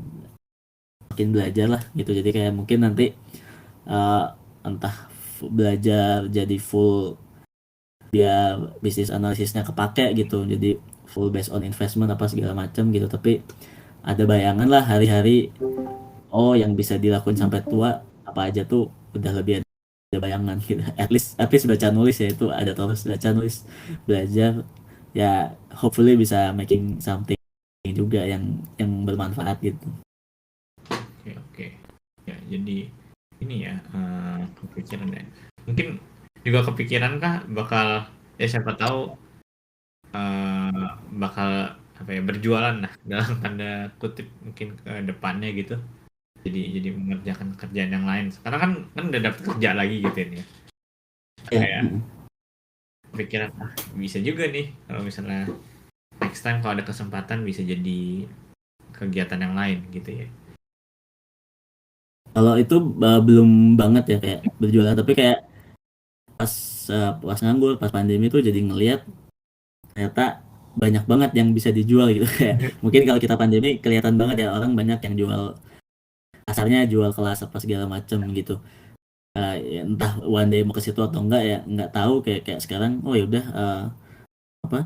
makin belajar lah gitu. Jadi kayak mungkin nanti eh, entah belajar jadi full biar bisnis analisisnya kepake gitu, jadi full based on investment apa segala macam gitu. Tapi ada bayangan lah hari-hari, oh yang bisa dilakuin sampai tua apa aja tuh udah lebih ada bayangan gitu. At least baca nulis ya itu ada terus, baca nulis belajar ya, hopefully bisa making something juga yang bermanfaat gitu. Oke, oke. Ya, jadi ini ya, kepikiran ya. Mungkin juga kepikiran kah bakal, ya siapa tahu bakal apa ya, berjualan lah dalam tanda kutip mungkin ke depannya gitu. Jadi mengerjakan kerjaan yang lain. Sekarang kan kan udah dapet kerja lagi gitu ya. Ya, Kayak kepikiran bisa juga nih kalau misalnya next time kalau ada kesempatan bisa jadi kegiatan yang lain gitu ya. kalau itu belum banget ya kayak berjualan, tapi kayak pas pas nganggur pas pandemi tuh jadi ngelihat ternyata banyak banget yang bisa dijual gitu. Kayak mungkin kalau kita pandemi kelihatan banget ya orang banyak yang jual, kasarnya jual kelas apa segala macam gitu. Ya entah one day mau ke situ atau enggak ya nggak tahu. Kayak sekarang oh ya udah apa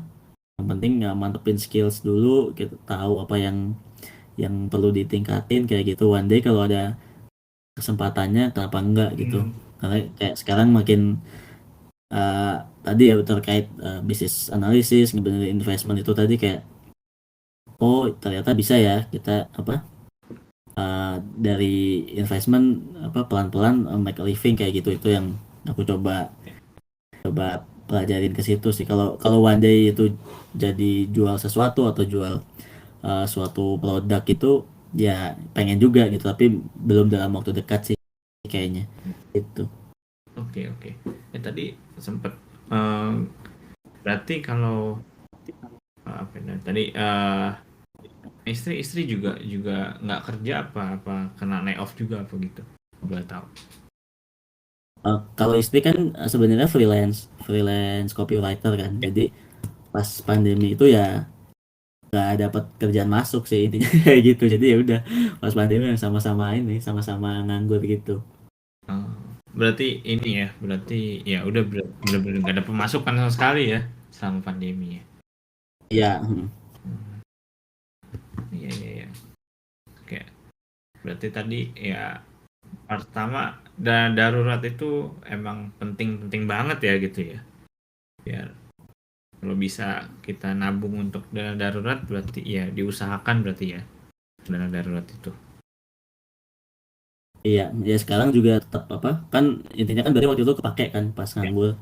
yang penting mantepin skills dulu, kita tahu apa yang perlu ditingkatin kayak gitu. One day kalau ada kesempatannya kenapa enggak gitu. Hmm. Karena kayak sekarang makin eh, tadi ya terkait bisnis analisis ngebenerin investment itu tadi kayak oh ternyata bisa ya kita apa dari investment apa pelan-pelan make a living kayak gitu. Itu yang aku coba pelajarin ke situ sih. Kalau kalau one day itu jadi jual sesuatu atau jual suatu produk itu ya pengen juga gitu, tapi belum dalam waktu dekat sih kayaknya itu. Oke, oke. Tadi sempat eh, berarti kalau apa ya, tadi istri juga juga nggak kerja apa apa kena lay off juga apa gitu. Boleh tahu. Kalau istri kan sebenarnya freelance freelance copywriter kan, jadi pas pandemi itu ya nggak dapat kerjaan masuk sih intinya kayak gitu. Jadi ya udah pas pandemi yang sama-sama ini sama-sama nganggur gitu. Eh, berarti ini ya, berarti ya udah bener-bener nggak ada pemasukan sama sekali ya selama pandemi ya. Iya. Iya, iya, iya. Oke. Berarti tadi ya pertama dana darurat itu emang penting-penting banget ya gitu ya. Biar kalau bisa kita nabung untuk dana darurat berarti ya diusahakan berarti ya dana darurat itu. Iya, ya sekarang juga tetap apa kan intinya kan dari waktu itu kepake kan pas Ya. nganggur.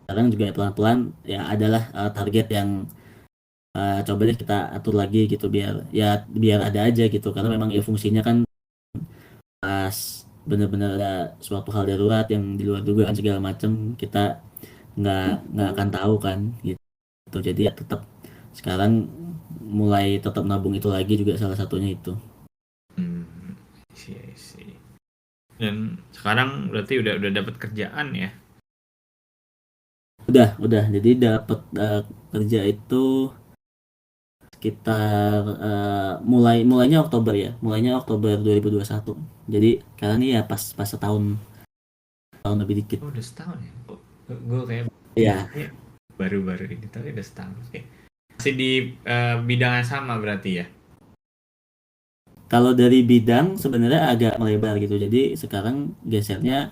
Sekarang juga pelan-pelan ya adalah target yang coba deh kita atur lagi gitu biar ada aja gitu, karena memang ya fungsinya kan pas benar-benar ada suatu hal darurat yang di luar dugaan segala macam kita nggak akan tahu kan gitu. Jadi ya tetap sekarang mulai tetap nabung itu lagi juga salah satunya itu. Hmm, sih. Dan sekarang berarti udah dapat kerjaan ya. Udah jadi dapat kerja itu sekitar mulainya Oktober 2021. Jadi sekarang ini ya pas tahun lebih dikit. Oh, udah setahun ya. Oh, gue kayak Iya. baru-baru ini tapi udah setahun. Oke. Masih di bidang yang sama berarti ya. kalau dari bidang sebenarnya agak melebar gitu. Jadi sekarang gesernya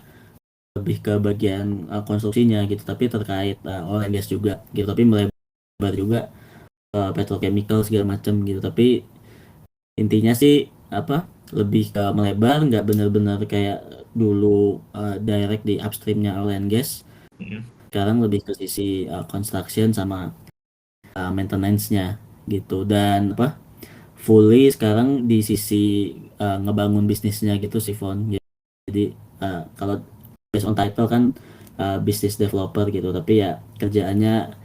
lebih ke bagian konstruksinya gitu, tapi terkait oil and gas juga gitu. Tapi melebar juga ke petrochemical segala macam gitu. Tapi intinya sih apa? Lebih ke melebar, nggak benar-benar kayak dulu direct di upstreamnya oil and gas. Mm. Sekarang lebih ke sisi construction sama maintenance-nya gitu. Dan apa? Fully sekarang di sisi ngebangun bisnisnya gitu sih Fon. Jadi kalau based on title kan business developer gitu, tapi ya kerjaannya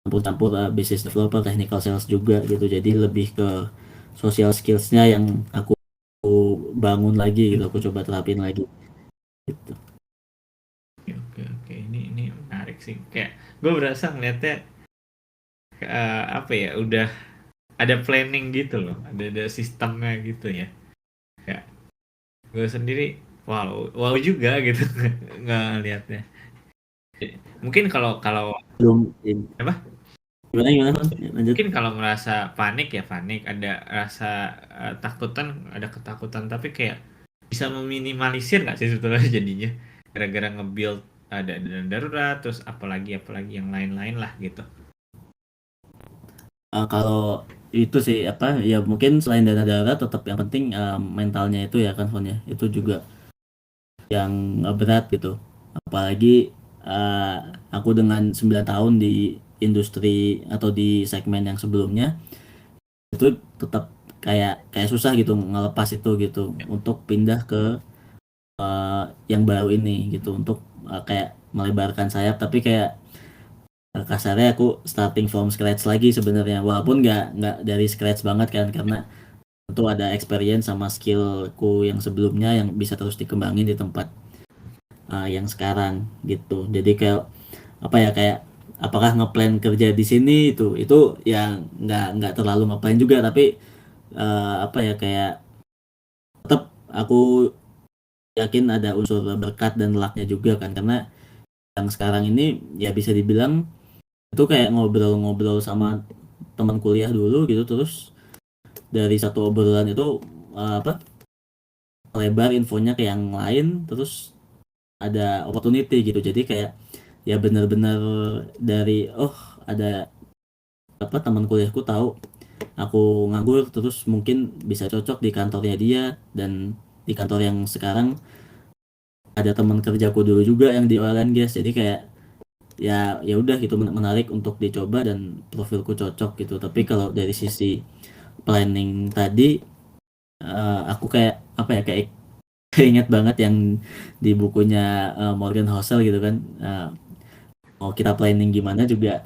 campur-campur business developer, technical sales juga gitu. Jadi lebih ke social skills-nya yang aku bangun lagi gitu, aku coba terapin lagi gitu. Oke, oke, oke. Ini menarik sih. Kayak gue berasa ngeliatnya apa ya, udah ada planning gitu loh, ada sistemnya gitu ya. Kayak gue sendiri, wow, wow juga gitu nggak ngeliatnya. Mungkin kalau kalau Belum apa? gimana gimana Fon? Ya, lanjut. Mungkin kalau ngerasa panik ya panik, ada rasa takutan, ada ketakutan, tapi kayak bisa meminimalisir nggak sih sebetulnya jadinya gara-gara nge-build ada dana darurat, terus apalagi apalagi yang lain-lain lah gitu. Kalau itu sih apa ya mungkin selain dana darurat tetap yang penting mentalnya itu ya kan Fon ya. Itu juga yang berat gitu. Apalagi uh, aku dengan 9 tahun di industri atau di segmen yang sebelumnya itu tetap kayak kayak susah gitu ngelepas itu gitu Ya, untuk pindah ke yang baru ini gitu untuk kayak melebarkan sayap tapi kayak kasarnya aku starting from scratch lagi sebenarnya walaupun nggak dari scratch banget kan karena tentu ada experience sama skillku yang sebelumnya yang bisa terus dikembangin di tempat yang sekarang gitu. Jadi kayak apa ya kayak apakah ngeplan kerja di sini itu yang nggak terlalu ngeplan juga tapi apa ya kayak tetap aku yakin ada unsur berkat dan lucknya juga kan karena yang sekarang ini ya bisa dibilang itu kayak ngobrol-ngobrol sama teman kuliah dulu gitu terus dari satu obrolan itu apa lebar infonya ke yang lain terus ada opportunity gitu jadi kayak ya benar-benar dari oh ada apa teman kuliahku tahu aku nganggur terus mungkin bisa cocok di kantornya dia dan di kantor yang sekarang ada teman kerjaku dulu juga yang di oil and gas jadi kayak ya ya udah gitu menarik untuk dicoba dan profilku cocok gitu tapi kalau dari sisi planning tadi aku kayak apa ya kayak ingat banget yang di bukunya Morgan Housel gitu kan mau kita planning gimana juga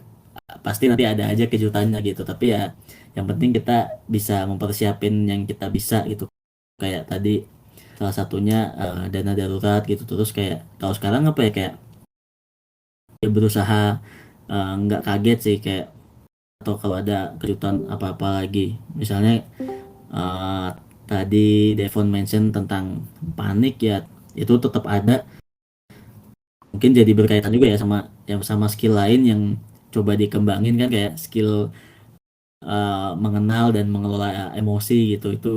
pasti nanti ada aja kejutannya gitu tapi ya yang penting kita bisa mempersiapin yang kita bisa gitu kayak tadi salah satunya dana darurat gitu terus kayak kalau sekarang apa ya kayak ya berusaha nggak kaget sih kayak atau kalau ada kejutan apa-apa lagi misalnya eh, tadi Devon mention tentang panik ya itu tetap ada mungkin jadi berkaitan juga ya sama yang sama skill lain yang coba dikembangin kan kayak skill mengenal dan mengelola emosi gitu itu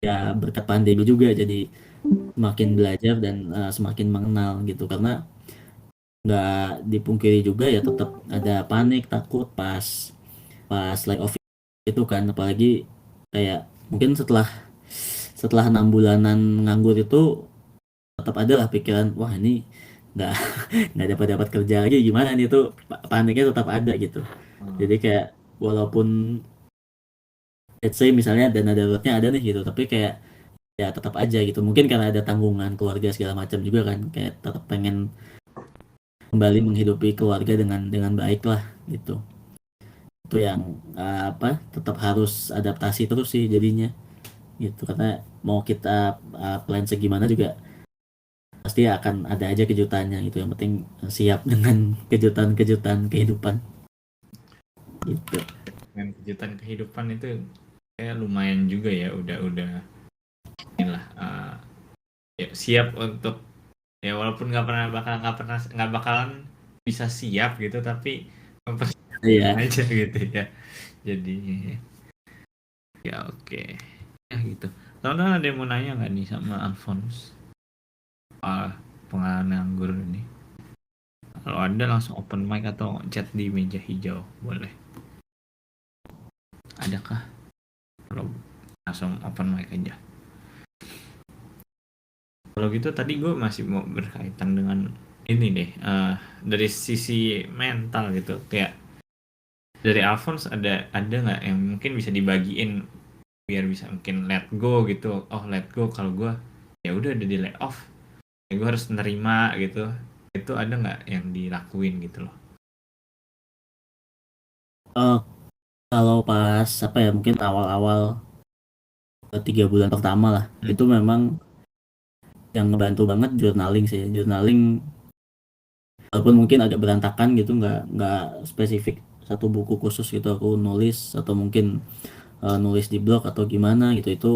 ya berkat pandemi juga jadi semakin belajar dan semakin mengenal gitu karena nggak dipungkiri juga ya tetap ada panik takut pas pas lack of itu kan apalagi kayak mungkin setelah setelah 6 bulanan nganggur itu tetap ada lah pikiran wah ini nggak nggak dapat dapat kerja lagi gimana nih itu paniknya tetap ada gitu Hmm. jadi kayak walaupun let's say misalnya dana daruratnya ada nih gitu tapi kayak ya tetap aja gitu mungkin karena ada tanggungan keluarga segala macam juga kan kayak tetap pengen kembali menghidupi keluarga dengan baik lah gitu itu yang apa tetap harus adaptasi terus sih jadinya gitu karena mau kita plan segimana juga pasti akan ada aja kejutannya gitu yang penting siap dengan kejutan-kejutan kehidupan gitu. Dengan kejutan kehidupan itu kayak lumayan juga ya, udah inilah ya, siap untuk ya walaupun nggak bakalan bisa siap gitu, tapi mempersiapkan Iya aja gitu ya jadinya ya. Ya oke. gitu. Teman-teman ada yang mau nanya nggak nih sama Alphonse soal pengalaman nganggur ini? Kalau ada langsung open mic atau chat di meja hijau boleh. Adakah? Kalau langsung open mic aja. Kalau gitu tadi gue masih mau berkaitan dengan ini deh, dari sisi mental gitu, kayak dari Alphonse ada nggak yang mungkin bisa dibagiin biar bisa mungkin let go gitu. Oh, let go kalau gue ya udah di lay off, ya gue harus nerima gitu. Itu ada nggak yang dilakuin gitu loh? Eh, kalau pas apa ya, mungkin awal-awal 3 bulan pertama lah, Hmm. itu memang yang ngebantu banget journaling sih. Journaling walaupun mungkin agak berantakan gitu, nggak spesifik satu buku khusus gitu aku nulis, atau mungkin nulis di blog atau gimana gitu, itu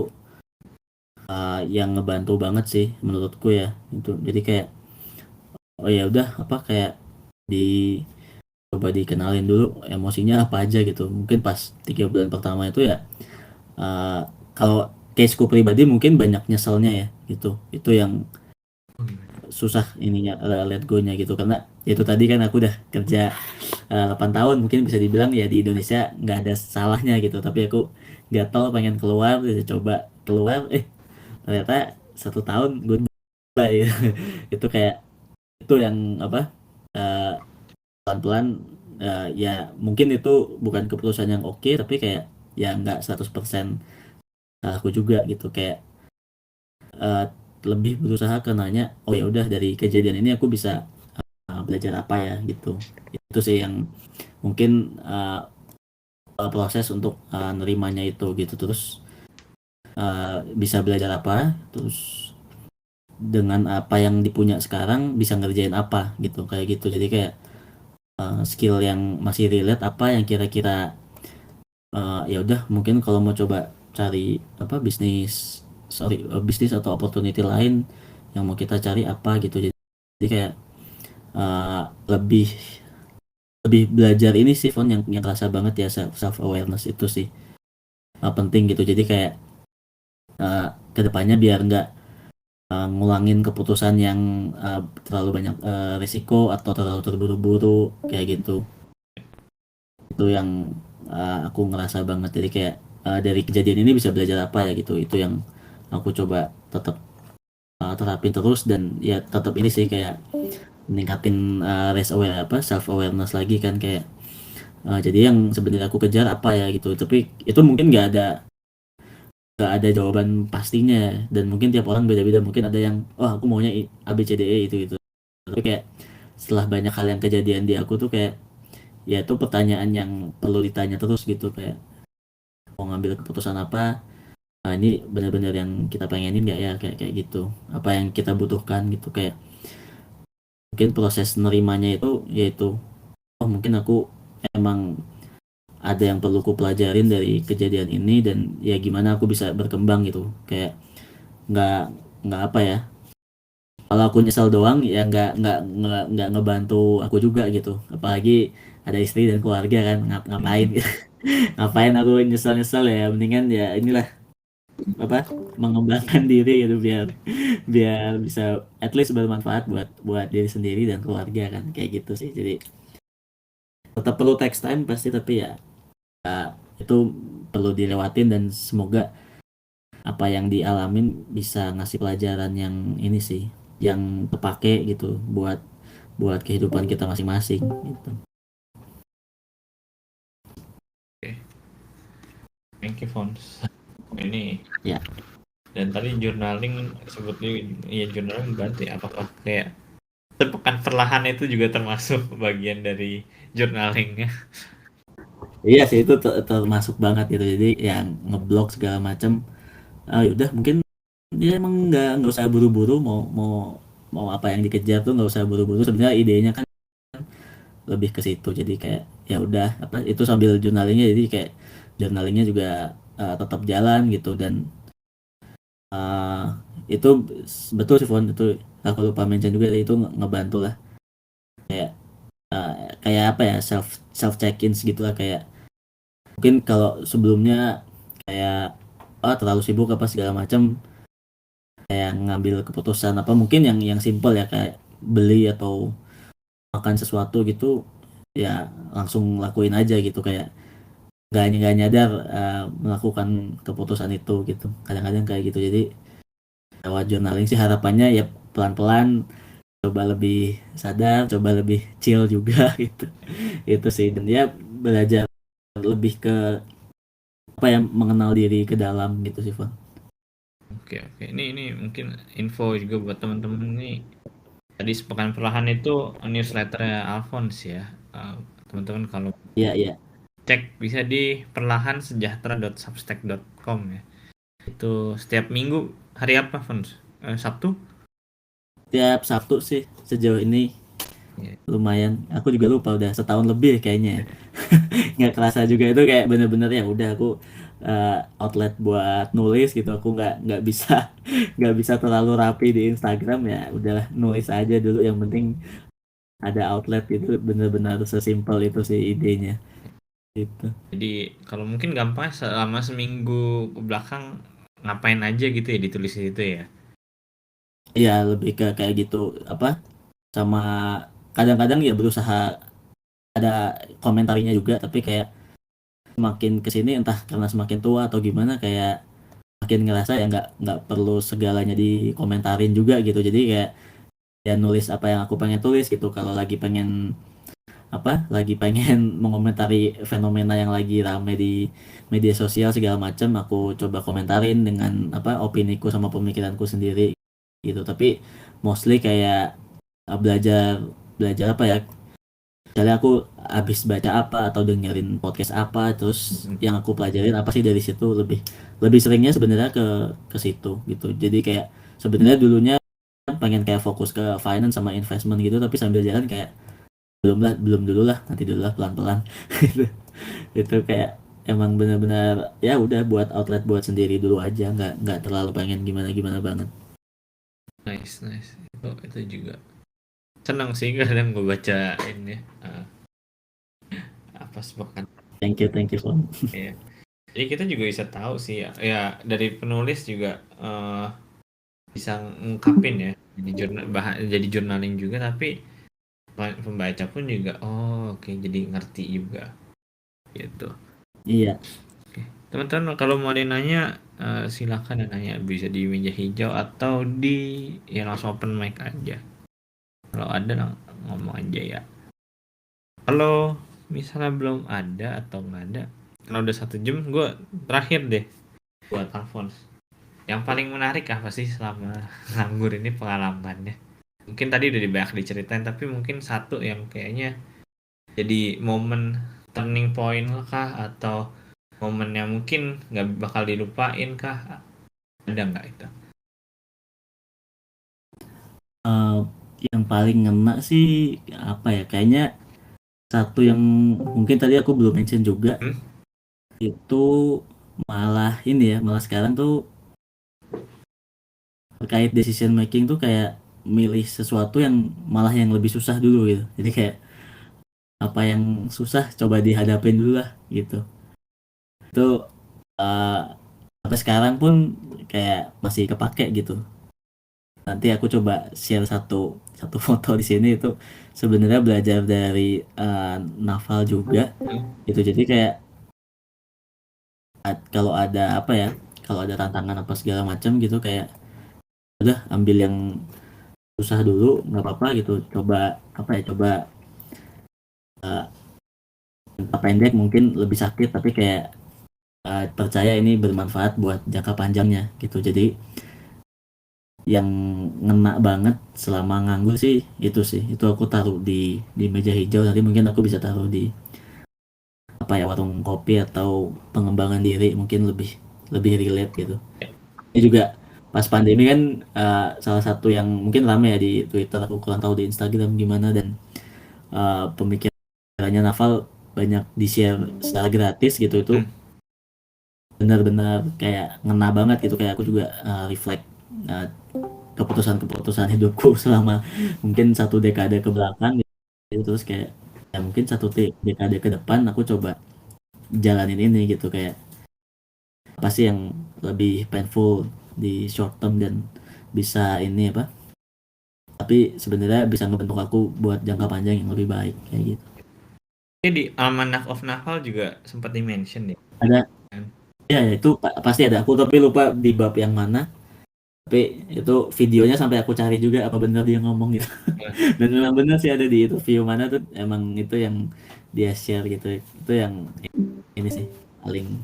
yang ngebantu banget sih menurutku ya. Itu jadi kayak, oh ya udah, apa kayak di coba dikenalin dulu emosinya apa aja gitu. Mungkin pas 3 bulan pertama itu ya, uh, kalau caseku pribadi mungkin banyak nyeselnya ya gitu. Itu yang Oh, gimana? susah ininya, let go-nya gitu, karena itu tadi kan aku udah kerja 8 tahun, mungkin bisa dibilang ya di Indonesia nggak ada salahnya gitu, tapi aku gatel pengen keluar gitu, coba keluar, ternyata 1 tahun goodbye. Itu kayak, itu yang apa, eh, pelan-pelan, ya mungkin itu bukan keputusan yang oke, tapi kayak ya nggak 100% aku juga gitu, kayak eh, lebih berusaha ke nanya, oh ya udah, dari kejadian ini aku bisa belajar apa ya gitu. Itu sih yang mungkin proses untuk nerimanya itu gitu. Terus bisa belajar apa, terus dengan apa yang dipunya sekarang bisa ngerjain apa gitu, kayak gitu. Jadi kayak skill yang masih relate apa yang kira-kira, ya udah, mungkin kalau mau coba cari apa, bisnis atau opportunity lain yang mau kita cari apa gitu. Jadi kayak uh, lebih lebih belajar ini sih, Fon, yang kerasa banget ya, self awareness itu sih penting gitu. Jadi kayak kedepannya biar nggak ngulangin keputusan yang terlalu banyak risiko atau terlalu terburu-buru kayak gitu. Itu yang aku ngerasa banget. Jadi kayak dari kejadian ini bisa belajar apa ya gitu. Itu yang aku coba tetap terapin terus, dan ya tetap ini sih, kayak meningkatin raise aware apa self awareness lagi kan, kayak jadi yang sebenarnya aku kejar apa ya gitu. Tapi itu mungkin nggak ada jawaban pastinya, dan mungkin tiap orang beda-beda. Mungkin ada yang, oh aku maunya A B C D E itu gitu. Tapi kayak setelah banyak hal yang kejadian di aku tuh, kayak ya itu pertanyaan yang perlu ditanya terus gitu, kayak mau ngambil keputusan apa, ini benar-benar yang kita pengenin nggak ya, kayak kayak gitu, apa yang kita butuhkan gitu. Kayak mungkin proses nerimanya itu yaitu, oh mungkin aku emang ada yang perlu ku pelajarin dari kejadian ini, dan ya gimana aku bisa berkembang gitu. Kayak nggak nggak apa ya, kalau aku nyesel doang ya nggak ngebantu aku juga gitu. Apalagi ada istri dan keluarga kan, ngapain gitu. Ngapain aku nyesel-nyesel ya, mendingan ya inilah, apa, mengembangkan diri gitu, biar biar bisa at least bermanfaat buat buat diri sendiri dan keluarga kan, kayak gitu sih. Jadi tetap perlu text time pasti, tapi ya itu perlu dilewatin, dan semoga apa yang dialamin bisa ngasih pelajaran yang ini sih, yang kepake gitu buat buat kehidupan kita masing-masing gitu. Oke, thank you Fons. Ini Ya, dan tadi journaling sebutnya, ya journaling berarti apakah kayak tepukan perlahan itu juga termasuk bagian dari journalingnya? iya sih, itu termasuk banget gitu. Jadi yang ngeblok segala macam, ya udah, mungkin dia emang nggak usah buru-buru, mau mau mau apa yang dikejar tuh nggak usah buru-buru. Sebenarnya idenya kan lebih ke situ. Jadi kayak ya udah, apa itu sambil journalingnya, jadi kayak journalingnya juga tetap jalan gitu. Dan uh, itu betul sih, Fon, itu aku lupa mention juga, itu ngebantu lah. Kayak uh, kayak apa ya, self check ins gitu lah. Kayak mungkin kalau sebelumnya kayak terlalu sibuk apa segala macam, kayak ngambil keputusan apa mungkin yang simple ya kayak beli atau makan sesuatu gitu ya langsung lakuin aja gitu kayak nggak nyadar melakukan keputusan itu gitu kadang-kadang kayak gitu. Jadi lewat journaling sih harapannya ya pelan-pelan coba lebih sadar, coba lebih chill juga gitu. Itu sih, dan dia belajar lebih ke apa ya, mengenal diri ke dalam gitu sih, Van. Oke, oke. Ini mungkin info juga buat teman-teman nih. Tadi sepekan perlahan itu newsletternya Alphonse ya. Teman-teman kalau Iya, iya. cek bisa di perlahansejahtera.substack.com ya. Itu setiap minggu hari apa, Fons? Sabtu? Tiap Sabtu sih sejauh ini Iya. lumayan. Aku juga lupa udah setahun lebih kayaknya ya. Nggak kerasa juga itu kayak bener-bener ya udah aku outlet buat nulis gitu. Aku nggak bisa nggak bisa terlalu rapi di Instagram, ya udahlah nulis aja dulu, yang penting ada outlet gitu. Bener-bener sesimpel itu sih idenya gitu. Jadi kalau mungkin gampang selama seminggu ke belakang ngapain aja gitu ya ditulis di situ ya. Iya, lebih ke kayak gitu apa, sama kadang-kadang ya berusaha ada komentarinya juga, tapi kayak semakin kesini entah karena semakin tua atau gimana kayak makin ngerasa ya nggak perlu segalanya dikomentarin juga gitu. Jadi kayak ya nulis apa yang aku pengen tulis gitu. Kalau lagi pengen apa, lagi pengen mengomentari fenomena yang lagi rame di media sosial segala macam, aku coba komentarin dengan apa opiniku sama pemikiranku sendiri gitu. Tapi mostly kayak belajar belajar apa ya, misalnya aku habis baca apa atau dengerin podcast apa, terus yang aku pelajarin apa sih dari situ, lebih lebih seringnya sebenarnya ke situ gitu. Jadi kayak sebenarnya dulunya pengen kayak fokus ke finance sama investment gitu, tapi sambil jalan kayak belum dulu lah, nanti dulu lah pelan-pelan gitu. Itu kayak emang benar-benar ya udah buat outlet buat sendiri dulu aja, nggak terlalu pengen gimana-gimana banget. Nice, nice. Itu juga senang sih kadang gue bacain ya. Apa sepekan Thank you Fon. ya. Jadi kita juga bisa tahu sih ya, ya dari penulis juga bisa ngungkapin ya. Jadi journaling juga tapi pembaca pun juga oh oke jadi ngerti juga gitu. Iya. Oke. Teman-teman kalau mau ada yang nanya silakan ya nanya bisa di meja hijau atau di ya langsung open mic aja. Kalau ada ngomong aja ya. Kalau misalnya belum ada atau nggak ada, kalau udah 1 jam, gue terakhir deh buat Alphonse. Yang paling menarik apa sih selama nganggur ini pengalamannya? Mungkin tadi udah banyak diceritain, tapi mungkin satu yang kayaknya jadi momen turning point kah atau momen yang mungkin nggak bakal dilupain kah? Ada nggak itu? Eh, yang paling ngena sih apa ya, kayaknya satu yang mungkin tadi aku belum mention juga, Hmm? itu malah ini ya, malah sekarang tuh terkait decision making tuh kayak milih sesuatu yang malah yang lebih susah dulu gitu. Jadi kayak apa yang susah coba dihadapin dulu lah gitu. Itu eh, sampai sekarang pun kayak masih kepake gitu. Nanti aku coba share satu satu foto di sini, itu sebenarnya belajar dari Naval juga gitu. Jadi kayak kalau ada apa ya, kalau ada tantangan apa segala macam gitu, kayak udah ambil yang susah dulu, nggak apa-apa gitu. Coba apa ya, coba jangka pendek mungkin lebih sakit, tapi kayak percaya ini bermanfaat buat jangka panjangnya gitu. Jadi yang ngena banget selama nganggur sih itu sih, itu aku taruh di meja hijau. Nanti mungkin aku bisa taruh di apa ya, warung kopi atau pengembangan diri, mungkin lebih lebih relate gitu. Ini juga pas pandemi kan salah satu yang mungkin rame ya di Twitter, aku kurang tahu di Instagram gimana, dan pemikirannya Naval banyak di share secara gratis gitu. Itu Hmm. benar-benar kayak ngena banget gitu, kayak aku juga reflect uh, keputusan-keputusan hidupku selama mungkin 1 dekade ke belakang gitu. Terus kayak ya mungkin 1 dekade ke depan aku coba jalanin ini gitu, kayak apa sih yang lebih painful di short term dan bisa ini apa, tapi sebenarnya bisa ngebentuk aku buat jangka panjang yang lebih baik kayak gitu. Ini di Almanac of Naval juga sempat di-mention ya Ada kan. ya, ya itu pasti ada, aku tapi lupa di bab yang mana, tapi itu videonya sampai aku cari juga apa benar dia ngomong gitu. Nah, Dan memang benar sih ada di itu view mana tuh, emang itu yang dia share gitu, itu yang ini sih paling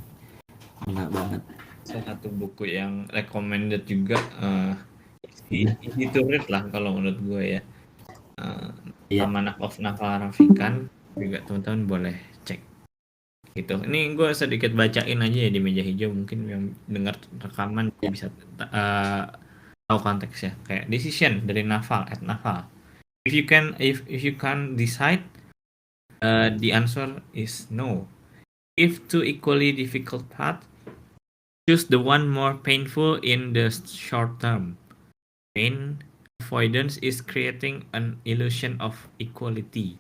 enak banget. salah satu buku yang recommended juga, Iya, easy to read lah kalau menurut gue ya. Eh, iya, Almanac of Naval Ravikant juga teman-teman boleh cek gitu. Ini gue sedikit bacain aja ya di meja hijau, mungkin yang dengar rekaman iya, bisa eh, tahu konteksnya. Kayak decision dari Naval at Naval. If you can decide, the answer is no. If two equally difficult paths, choose the one more painful in the short term. Pain avoidance is creating an illusion of equality.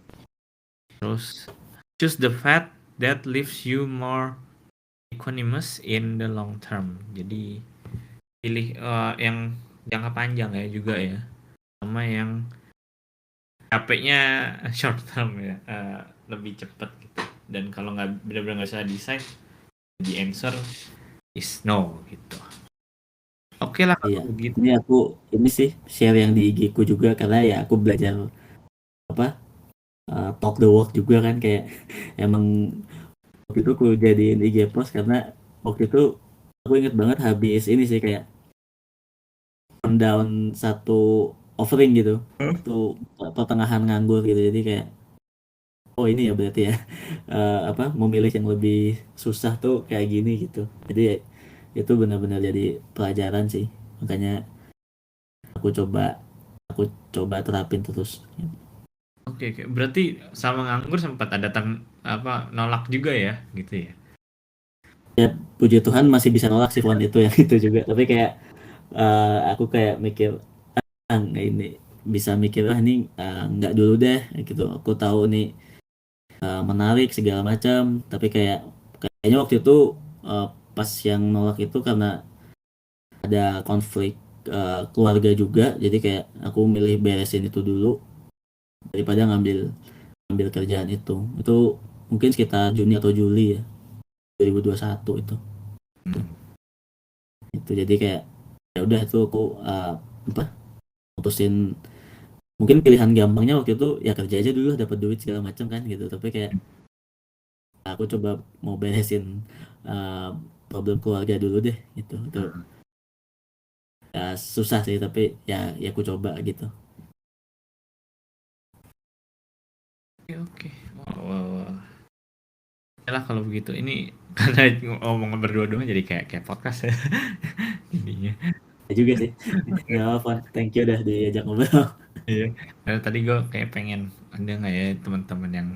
Terus, choose the path that leaves you more equanimous in the long term. Jadi pilih yang jangka panjang ya juga ya, sama yang capeknya short term ya, lebih cepat gitu. Dan kalau nggak benar-benar nggak usah decide, the answer is no gitu. Oke lah iya. kalau begitu. Ini aku ini sih share yang di IG ku juga, karena ya aku belajar apa, talk the walk juga kan, kayak emang waktu itu aku jadiin IG post karena waktu itu aku inget banget habis ini sih kayak down satu offering gitu waktu pertengahan nganggur gitu, jadi kayak oh ini ya berarti ya apa, memilih yang lebih susah tuh kayak gini gitu. Jadi itu benar-benar jadi pelajaran sih, makanya aku coba aku coba terapin terus. Oke, oke. Berarti sama nganggur sempat ada apa nolak juga ya gitu ya. Ya puji Tuhan masih bisa nolak sih Fon, itu yang itu juga, tapi kayak aku kayak mikir nggak ini, bisa mikir ah ini nggak dulu deh gitu, aku tahu nih menarik segala macam, tapi kayaknya waktu itu eh, pas yang nolak itu karena ada konflik keluarga juga, jadi kayak aku milih beresin itu dulu daripada ngambil ngambil kerjaan itu mungkin sekitar Juni atau Juli ya 2021 Hmm. itu jadi kayak ya udah itu aku apa, putusin, mungkin pilihan gampangnya waktu itu ya kerja aja dulu dapat duit segala macam kan gitu, tapi kayak aku coba mau beresin uh, problem keluarga dulu deh gitu. Itu ya susah sih, tapi ya aku coba gitu. Oke, oke. Wah, wah, wah. Ya lah kalau begitu. Ini karena ngomong berdua doang jadi kayak podcast ya. Intinya. Ya juga sih. Nggak apa, thank you udah diajak ngobrol. Iya. Karena tadi gue kayak pengen ada nggak ya teman-teman yang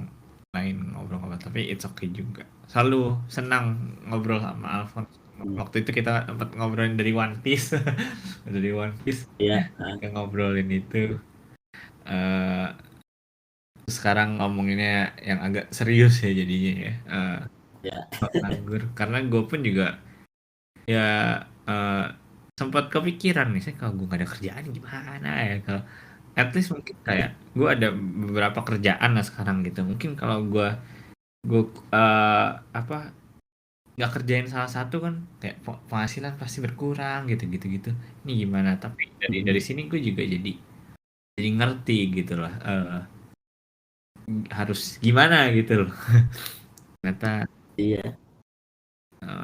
lain ngobrol-ngobrol, tapi it's okay juga. Selalu senang ngobrol sama Alfon. Waktu itu kita sempat ngobrolin dari One Piece, dari One Piece Ya, kita ngobrolin itu. eh Sekarang ngomonginnya yang agak serius ya jadinya ya. ya, Nganggur. Karena gue pun juga ya eh, sempat kepikiran nih, saya kalau gue gak ada kerjaan gimana ya, kalau at least mungkin kayak gue ada beberapa kerjaan lah sekarang gitu, mungkin kalau gue apa nggak kerjain salah satu kan kayak penghasilan pasti berkurang gitu gitu gitu. Ini gimana, tapi dari sini gue juga jadi ngerti gitu lah, harus gimana gitu loh. Ternyata iya,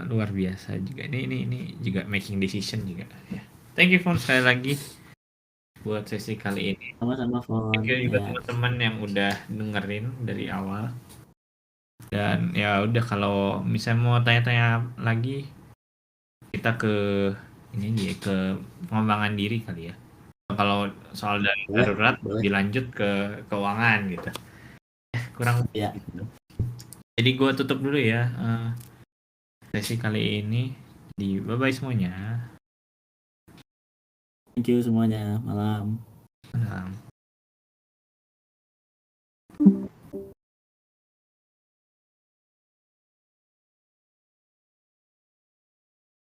luar biasa juga, ini juga making decision juga ya. Thank you for sekali lagi buat sesi kali ini. sama-sama Thank Fon you juga ya. teman-teman yang udah dengerin dari awal. Dan ya udah, kalau misalnya mau tanya-tanya lagi, kita ke ini aja ya, ke pengembangan diri kali ya. Kalau soal dari Boleh, darurat boleh, dilanjut ke keuangan gitu. Kurang lebih ya. gitu. Jadi gue tutup dulu ya sesi kali ini. Di bye bye semuanya. Thank you semuanya, malam.